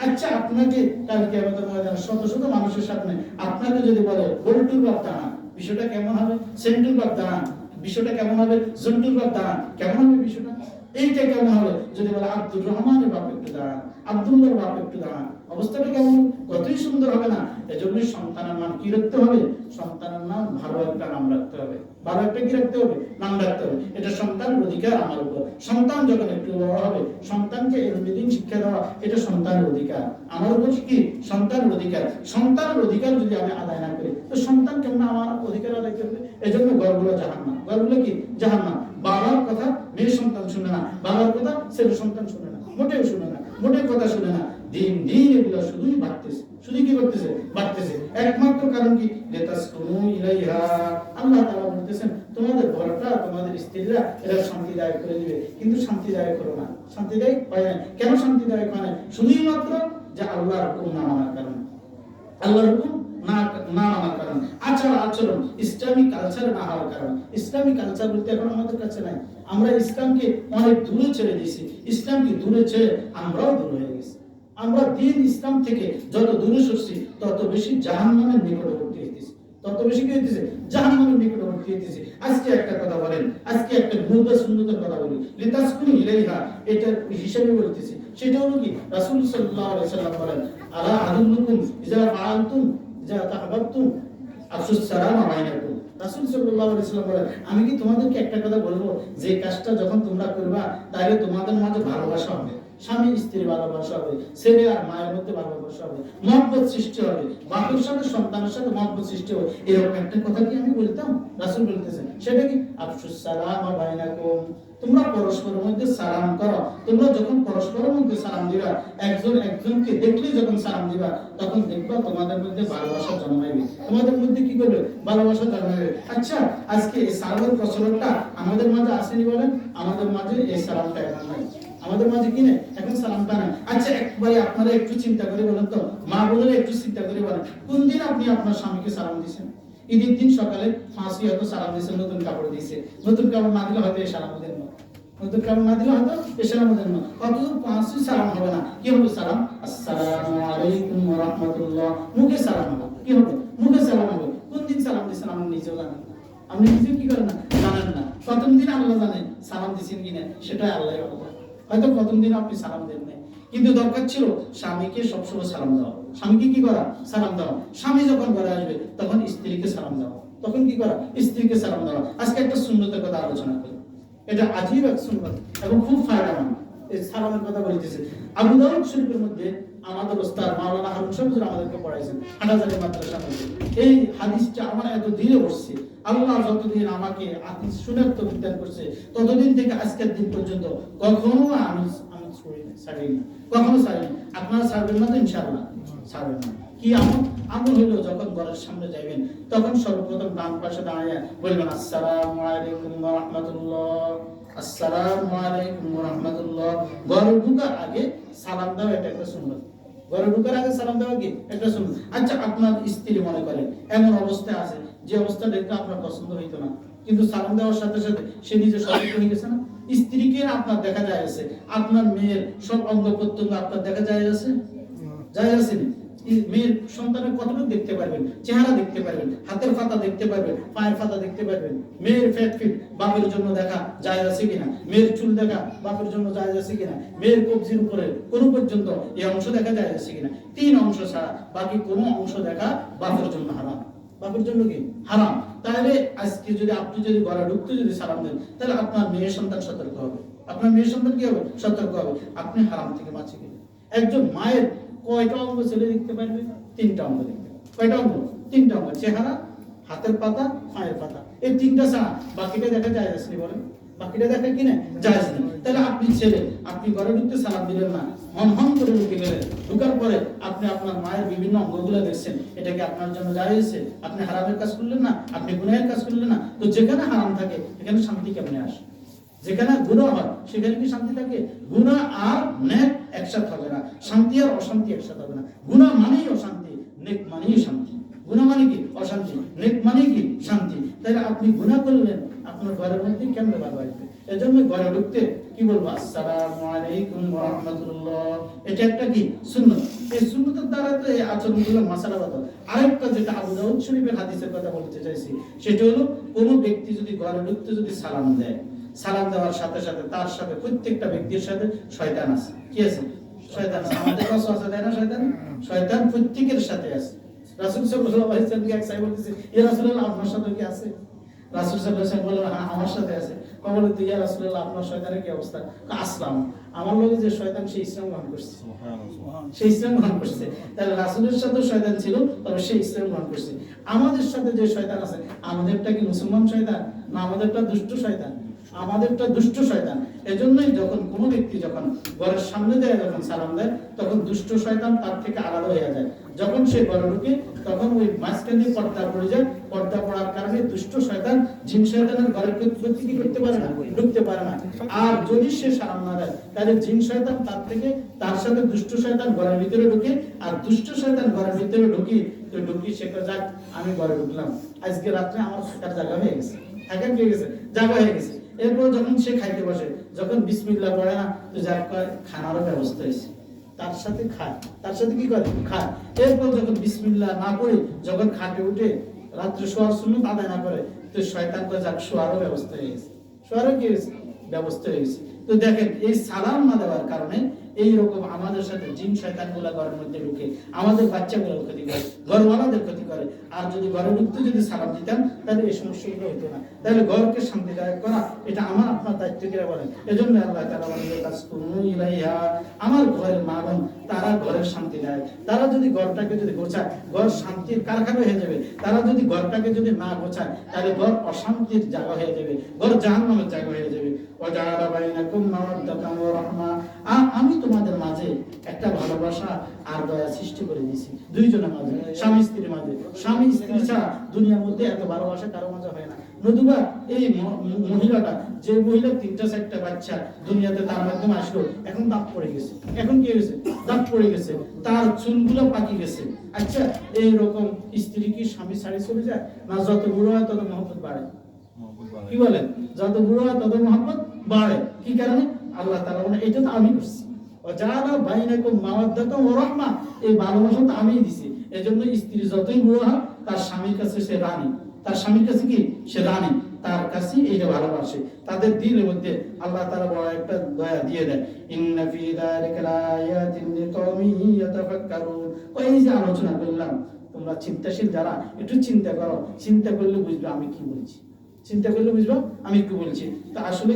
A: আচ্ছা, আপনাকে কালকে আমাদের ময়দানে শত শত মানুষের সামনে আপনাকে যদি বলে বল্টুর বাপ দাঁড়ান, বিষয়টা কেমন হবে? সেন্টুর বাপ দাঁড়ান, বিষয়টা কেমন হবে? জন্টুর বাপ দাঁড়ান, কেমন হবে বিষয়টা? এইটা কেমন হবে যদি বলে আব্দুর রহমানের বাপ একটু দাঁড়ান, আব্দুল্লাহর বাপ একটু দাঁড়ান? অবস্থাটা কেমন? কতই সুন্দর হবে না? এজন্যই সন্তানের নাম কি রাখতে হবে? সন্তানের নাম ভালো একটা নাম রাখতে হবে। ভালো একটা কি রাখতে হবে? নাম রাখতে হবে। এটা সন্তানের অধিকার আমার উপর। সন্তান যখন একটু বড় হবে, সন্তানকে এলমিদিন শিক্ষা দেওয়া, এটা সন্তানের অধিকার আমার উপর। কি? সন্তানের অধিকার। সন্তানের অধিকার যদি আমি আদায় না করি, তো সন্তান কেমন আমার অধিকার আদায় করবে? এজন্য ঘরগুলো জাহান্নাম। ঘরগুলো কি? জাহান্নাম। বাবার কথা মেয়ে সন্তান শুনে না, বাবার কথা ছেলে সন্তান শুনে না, মোটেও শুনে না, মোটেও কথা শুনে না। দিন দিন এগুলো শুধুই বাড়তেছে, শুধু কি করতেছে? বাড়তেছে। একমাত্র কারণ কি? লিতাসকুনু ইলাইহা। আল্লাহ তাআলা বলতেছেন তোমাদের ঘরটা তোমাদের স্ত্রীরা এরা শান্তিদায়ক করে দিবে, কিন্তু শান্তিদায়ক হলো না, শান্তিদায়ক হয় না। কেন শান্তিদায়ক হয় না? শুধুই মাত্র যে আল্লাহর হুকুম না মানার কারণে, আল্লাহর হুকুম না মানার কারণে, আচার আচরণ ইসলামিক কালচার না হওয়ার কারণে। ইসলামিক কালচার বলতে এখন আমাদের কাছে নাই। আমরা ইসলামকে অনেক দূরে ছেড়ে দিয়েছি, ইসলামকে দূরে ছেড়ে আমরাও দূরে হয়ে গেছি। আমরা দিন ইসলাম থেকে যত দূরে সরছি তত বেশি জাহান্নামের নিকটবর্তী হইতেছি, তত বেশি কি হইতেছে? জাহান্নামের নিকটবর্তী হইতেছে। আজকে একটা কথা বলেন, আজকে একটা মুদ্রা সুন্নতের কথা বলি, লিতাসকুনু ইলাইহা, এটার হিসাবে বলতেছি। সেটা হলো কি, রাসূল সাল্লাল্লাহু আলাইহি সাল্লাম বলেন, আলা আদুল্লুকুম ইযা ফাআলতুম ইযা তাহাব্বাতুম আফসুস সালাম বাইনাকুম। রাসূল সাল্লাল্লাহু আলাইহি সাল্লাম বলেন, আমি কি তোমাদেরকে একটা কথা বলবো, যে কাজটা যখন তোমরা করবা তাহলে তোমাদের মাঝে ভালোবাসা হবে, স্বামী স্ত্রীর ভালোবাসা হবে, ছেলে আর মায়ের মধ্যে ভালোবাসা হবে, মহব্বত সৃষ্টি হবে, বাপের সাথে সন্তানের সাথে মহব্বত সৃষ্টি হবে। এরকম একটা কথা কি আমি বলতাম? রাসূল বলতেছেন সেটা কি, আফসুস সালাম বাইনাকুম, তোমরা পরস্পরের মধ্যে সালাম করো। তোমরা যখন পরস্পরের মধ্যে সালাম দিবা, একজন একজনকে দেখলে যখন সালাম দিবা, তখন দেখবা তোমাদের মধ্যে ভালোবাসা জন্মাবে, তোমাদের মধ্যে কি করবে? ভালোবাসা জন্মাবে। আচ্ছা, আজকে এই সালামের প্রচলনটা আমাদের মাঝে আসেনি বলেন? আমাদের মাঝে এই সালামটা এখন নাই, আমাদের মাঝে কি নেই? এখন সালামটা নাই। আচ্ছা, একবারে আপনারা একটু চিন্তা করে বলেন তো, মা বোনেরা একটু চিন্তা করে বলেন, কোন দিন আপনি আপনার স্বামীকে সালাম দিয়েছেন? ঈদের দিন সকালে ফাঁসি হয়তো সালাম দিয়েছেন, নতুন কাপড় দিয়েছে, নতুন কাপড় না দিলে হয়তো এই সালাম দেন না, নতুন কাপড় না দিলে হয়তো এই সালাম দেন না। অথচ ফাঁসি সালাম হবে না, কি হবে? সালাম আসসালামু আলাইকুম ওয়া রাহমাতুল্লাহ, মুখে সালাম হবে। কি হবে? মুখে সালাম হবে। কোন দিন সালাম দিয়েছেন আপনি নিজেও জানেন, আপনি নিজেও কি করেন না, জানেন না। প্রথম দিন আল্লাহ জানেন সালাম দিয়েছেন কিনা, সেটাই আল্লাহ ভালো। হয়তো প্রথম দিন আপনি সালাম দেন নাই, কিন্তু দরকার ছিল স্বামীকে সবসময় সালাম দাও। স্বামীকে কি করা? সালাম দাও। স্বামী যখন ঘরে আসবে তখন স্ত্রীকে সালাম দাও, তখন কি করা? স্ত্রীকে সালাম দাও। আজকে একটা সুন্নতের কথা আলোচনা করি, এটা আজীব এক সুন্নত এবং খুব ফায়দামন্দ। এই সালামের কথা বলতেছে আবু দাউদ শরীফের মধ্যে আমাদের ওস্তাদ মাওলানা হারুন সাহেব আমাদেরকে পড়াইছেন হাটাজারি মাদ্রাসার মধ্যে। এই হাদিসটা আমার এত দিলে বসছে, আল্লাহ যতদিন আমাকে হাদিস শুনার তৌফিক দান করছে, ততদিন থেকে আজকের দিন পর্যন্ত কখনো আমি ছাড়িনি, কখনো ছাড়িনি। আপনারা ছাড়বেন না তো? ইনশাআল্লাহ ছাড়বেন না। কি আমল হইলো, যখন ঘরের সামনে যাবেন তখন সর্বপ্রথম ডান পাশে দাঁড়িয়ে বলবেন আসসালামু আলাইকুম ওয়া রাহমাতুল্লাহ, আসসালামু আলাইকুম ওয়া রাহমাতুল্লাহ। ঘরে ঢোকার আগে সালাম দাও, এটা একটা সুন্নাত। ঘরে ঢোকার আগে সালাম দেওয়া কি একটা সুন্নাত। আচ্ছা, আপনার স্ত্রী মনে করেন এমন অবস্থায় আছে যে অবস্থা দেখতে আপনার পছন্দ হইতো না, কিন্তু সালাম দেওয়ার সাথে সাথে সে নিজে সচেতন হয়ে গেছে না? স্ত্রীকে আপনার দেখা যায় আছে, আপনার মেয়ের সব অঙ্গ প্রত্যঙ্গ আপনার দেখা যায় আছে, যায় আছে না? মেয়ের সন্তানের কতটুকু দেখতে পারবেন, চেহারা দেখতে পারবেন, হাতের পাতা দেখতে পারবেন, পায়ের পাতা দেখতে পারবেন। মেয়ের ফ্যাট ফিট বাপের জন্য দেখা যায় আছে কিনা, মেয়ের চুল দেখা বাপের জন্য যায় আছে কিনা, মেয়ের কবজির উপরে কোন পর্যন্ত এই অংশ দেখা যায় আছে কিনা, 3 অংশ ছাড়া বাকি কোনো অংশ দেখা বাপের জন্য হারাম, বাপের জন্য কি হারাম। তাহলে আজকে যদি আপনি যদি ঘরে ঢুকতে যদি সালাম দেন, তাহলে আপনার মেয়ের সন্তান সতর্ক হবে, আপনার মেয়ের সন্তান কি হবে? সতর্ক হবে। আপনি হারাম থেকে বাঁচে কিনা। একজন মায়ের কয়টা অঙ্গ ছেলে দেখতে পারবে? 3টা অঙ্গ দেখতে পারবে। কয়টা অঙ্গ? 3টা অঙ্গ, চেহারা, হাতের পাতা, পায়ের পাতা, এই 3টা ছাড়া বাকিটা দেখা যায় আসলে বলেন, বাকিটা দেখা কি না যায় না। তাহলে আপনি ছেলে, আপনি ঘরে ঢুকতে সালাম দিলেন না, হন হন করে ঢুকে গেলেন, ঢুকার পরে আপনি আপনার মায়ের বিভিন্ন অঙ্গগুলো দেখছেন, এটা কি আপনার জন্য জায়েজ? আপনি হারামের কাজ করলেন না, আপনি গুনাহের কাজ করলেন না। তো যেখানে হারাম থাকে সেখানে শান্তি কেমনে আসে? যেখানে গুনাহ হয় সেখানে কি শান্তি থাকে? গুনাহ আর নেক একসাথে হবে না, শান্তি আর অশান্তি একসাথে হবে না। গুনাহ মানেই অশান্তি, নেক মানেই শান্তি। গুনাহ মানে কি? অশান্তি। নেক মানে কি? শান্তি। তাহলে আপনি গুনাহ করলেন, আপনার ঘরের মধ্যে কেমন ভালো আসবে? এজন্য ঘরে ঢুকতে কি বলবো? আসসালামু আলাইকুম ওয়া রাহমাতুল্লাহ। এটা একটা কি সুন্নাত। এই সুন্নাতের দ্বারা তো এই আচরণগুলো মাসালাবাদ। আরেকটা যেটা আবু দাউদ শরীফের হাদিসের কথা বলতে চাইছি, সেটা হলো কোন ব্যক্তি যদি ঘরে ঢুকতে যদি সালাম দেয়, সালাম দেওয়ার সাথে সাথে তার সাথে প্রত্যেকটা ব্যক্তির সাথে শয়তান আছে। কি আছে? শয়তান আছে। আমাদের কাছে আছে তাই না? শয়তান, শয়তান প্রত্যেকের সাথে আছে। রাসূল সাল্লাল্লাহু আলাইহি ওয়াসাল্লাম এক সাহেব বলতেছে, ইয়া রাসূলুল্লাহ আপনার সাথে কি আছে? রাসূল সাল্লাল্লাহু আলাইহি ওয়াসাল্লাম বললেন, হ্যাঁ আমার সাথে আছে। বলে তো ইয়া রাসূলুল্লাহ আপনার শয়তানের কি অবস্থা? আসলাম, আমার লোকে যে শয়তান সে ইসলাম গ্রহণ করছে, সে ইসলাম গ্রহণ করছে। তাহলে রাসূলের সাথে শয়তান ছিল, তবে সে ইসলাম গ্রহণ করছে। আমাদের সাথে যে শয়তান আছে, আমাদেরটা কি মুসলমান শয়তান না আমাদেরটা দুষ্ট শয়তান? আমাদেরটা দুষ্ট শয়তান। এজন্যই যখন কোনো ব্যক্তি যখন ঘরের সামনে দেয়, যখন সালাম দেয়, তখন দুষ্ট শয়তান তার থেকে আলাদা হয়ে যায়। যখন সে ঘরে ঢুকে তখন ওই মাঝখান দিয়ে পর্দা পড়ে যায়, পর্দা পড়ার কারণে দুষ্ট শয়তান জিন শয়তানের ঘরের ভিতরে কি করতে পারে না, ঢুকতে পারে না। আর যদি সে সালাম না দেয় তাহলে জিন শয়তান তার সাথে দুষ্ট শয়তান ঘরের ভিতরে ঢুকে, আর দুষ্ট শয়তান ঘরের ভিতরে ঢুকি সে কয় যাক আমি ঘরে ঢুকলাম, আজকে রাত্রে আমার থাকার জায়গা হয়ে গেছে, থাকার কি হয়ে গেছে, জায়গা হয়ে গেছে। এরপর যখন সে খাইতে বসে, যখন বিসমিল্লাহ পড়ে না, তো যাক কয় খানারও ব্যবস্থা হয়েছে, তার সাথে খায়, তার সাথে কি করে খায়। এরপর যখন বিসমিল্লাহ না পড়ে যখন খাটে উঠে রাত্রে শোয়ার সুন্নত আদায় না করে, তো শয়তান কয় যাক শোয়ারও ব্যবস্থা হয়ে গেছে, শোয়ারও কি হয়েছে, ব্যবস্থা হয়ে গেছে। তো দেখেন এই সালাম না দেওয়ার কারণে এইরকম আমাদের সাথে জিন শয়তানগুলা ঘরের মধ্যে ঢুকে আমাদের বাচ্চাগুলোর ক্ষতি করে, ঘরওয়ালাদের ক্ষতি করে। আর যদি ঘরে ঢুকতে যদি সালাম দিতাম তাহলে এই সমস্যাগুলো হতো না। তাহলে ঘরকে শান্তিদায়ক করা এটা আমার আপনার দায়িত্ব কিনা বলেন। এজন্য আল্লাহ তাআলা বলেন তাসকুনু ইলাইহা, আমার ঘরের মা বোন তারা ঘরের শান্তিদায়ক। তারা যদি ঘরটাকে যদি গোছায়, ঘর শান্তির কারখানা হয়ে যাবে। তারা যদি ঘরটাকে যদি না গোছায় তাহলে ঘর অশান্তির জায়গা হয়ে যাবে, ঘর জাহান্নামের জায়গা হয়ে যাবে। ওয়া জাআলা বাইনাকুম মাওয়াদ্দাতান ওয়া রাহমা, আমি তোমাদের মাঝে একটা ভালোবাসা আর দয়া সৃষ্টি করে দিয়েছি দুইজনের মাঝে, স্বামী স্ত্রীর মাঝে। স্বামী স্ত্রী ছাড়া দুনিয়ার মধ্যে এত ভালোবাসা কারো মাঝে হয় না। নতুবা এই মহিলাটা, যে মহিলা 3-4টা বাচ্চা দুনিয়াতে তার মাধ্যমে আসলো, এখন দাঁত পড়ে গেছে, এখন কি হয়েছে, দাঁত পড়ে গেছে, তার চুলগুলো পাকি গেছে। আচ্ছা এইরকম স্ত্রী কি স্বামী ছাড়ি চলে যায় না? যত বুড়ো হয় তত মহব্বত বাড়ে, কি বলেন? যত বুড়ো হয় তত মহব্বত বাড়ে। কি কারণে? আল্লাহ তাআলা বলেন এটা তো আমি করছি, ওয়াজাআলা বাইনাকুম মাওয়াদ্দাতান ওয়া রাহমা, এই ভালোবাসা তো আমিই দিছি। এজন্য স্ত্রী যতই বুড়ো হয় তার স্বামীর কাছে সে রানী, তার স্বামীর কাছে কি সে রানী, তার কাছে এইটা ভালোবাসে। তাদের দিলের মধ্যে আল্লাহ তাআলা বড় একটা দয়া দিয়ে দেয়। ইন্না ফি যালিকা লাআয়াতিন লিকাওমিন ইয়াতাফাক্কারুন। এই যে আলোচনা করলাম, তোমরা চিন্তাশীল যারা একটু চিন্তা করো, চিন্তা করলে বুঝবে আমি কি বলছি, চিন্তা করলে বুঝবো আমি কি বলছি। তো আসলে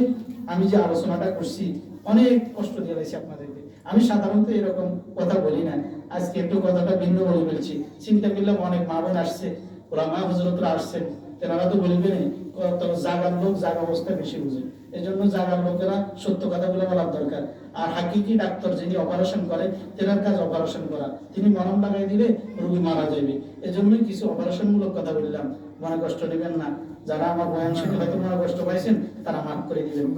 A: আমি যে আলোচনাটা করছি অনেক কষ্ট দিয়ে রয়েছি আপনাদেরকে। আমি সাধারণত এরকম কথা বলি না, আজকে একটু কথাটা ভিন্ন বলে বলছি। চিন্তা করলাম অনেক মা বোন আসছে, ওলামা হযরতরা আসছেন, তেনারা তো বলবেন জাগার লোক জাগা অবস্থা বেশি বুঝে। এই জন্য জাগার লোকেরা সত্য কথাগুলো বলার দরকার। আর হাকিকি ডাক্তার যিনি অপারেশন করে, তেনার কাজ অপারেশন করা, তিনি মলম লাগাই দিলে রোগী মারা যাবে। এজন্যই কিছু অপারেশন মূলক কথা বললাম, মনে কষ্ট নেবেন না। যারা আমার বয়ান শুনে হয়তো মনে কষ্ট পাইছেন তারা মাফ করে দিবেন।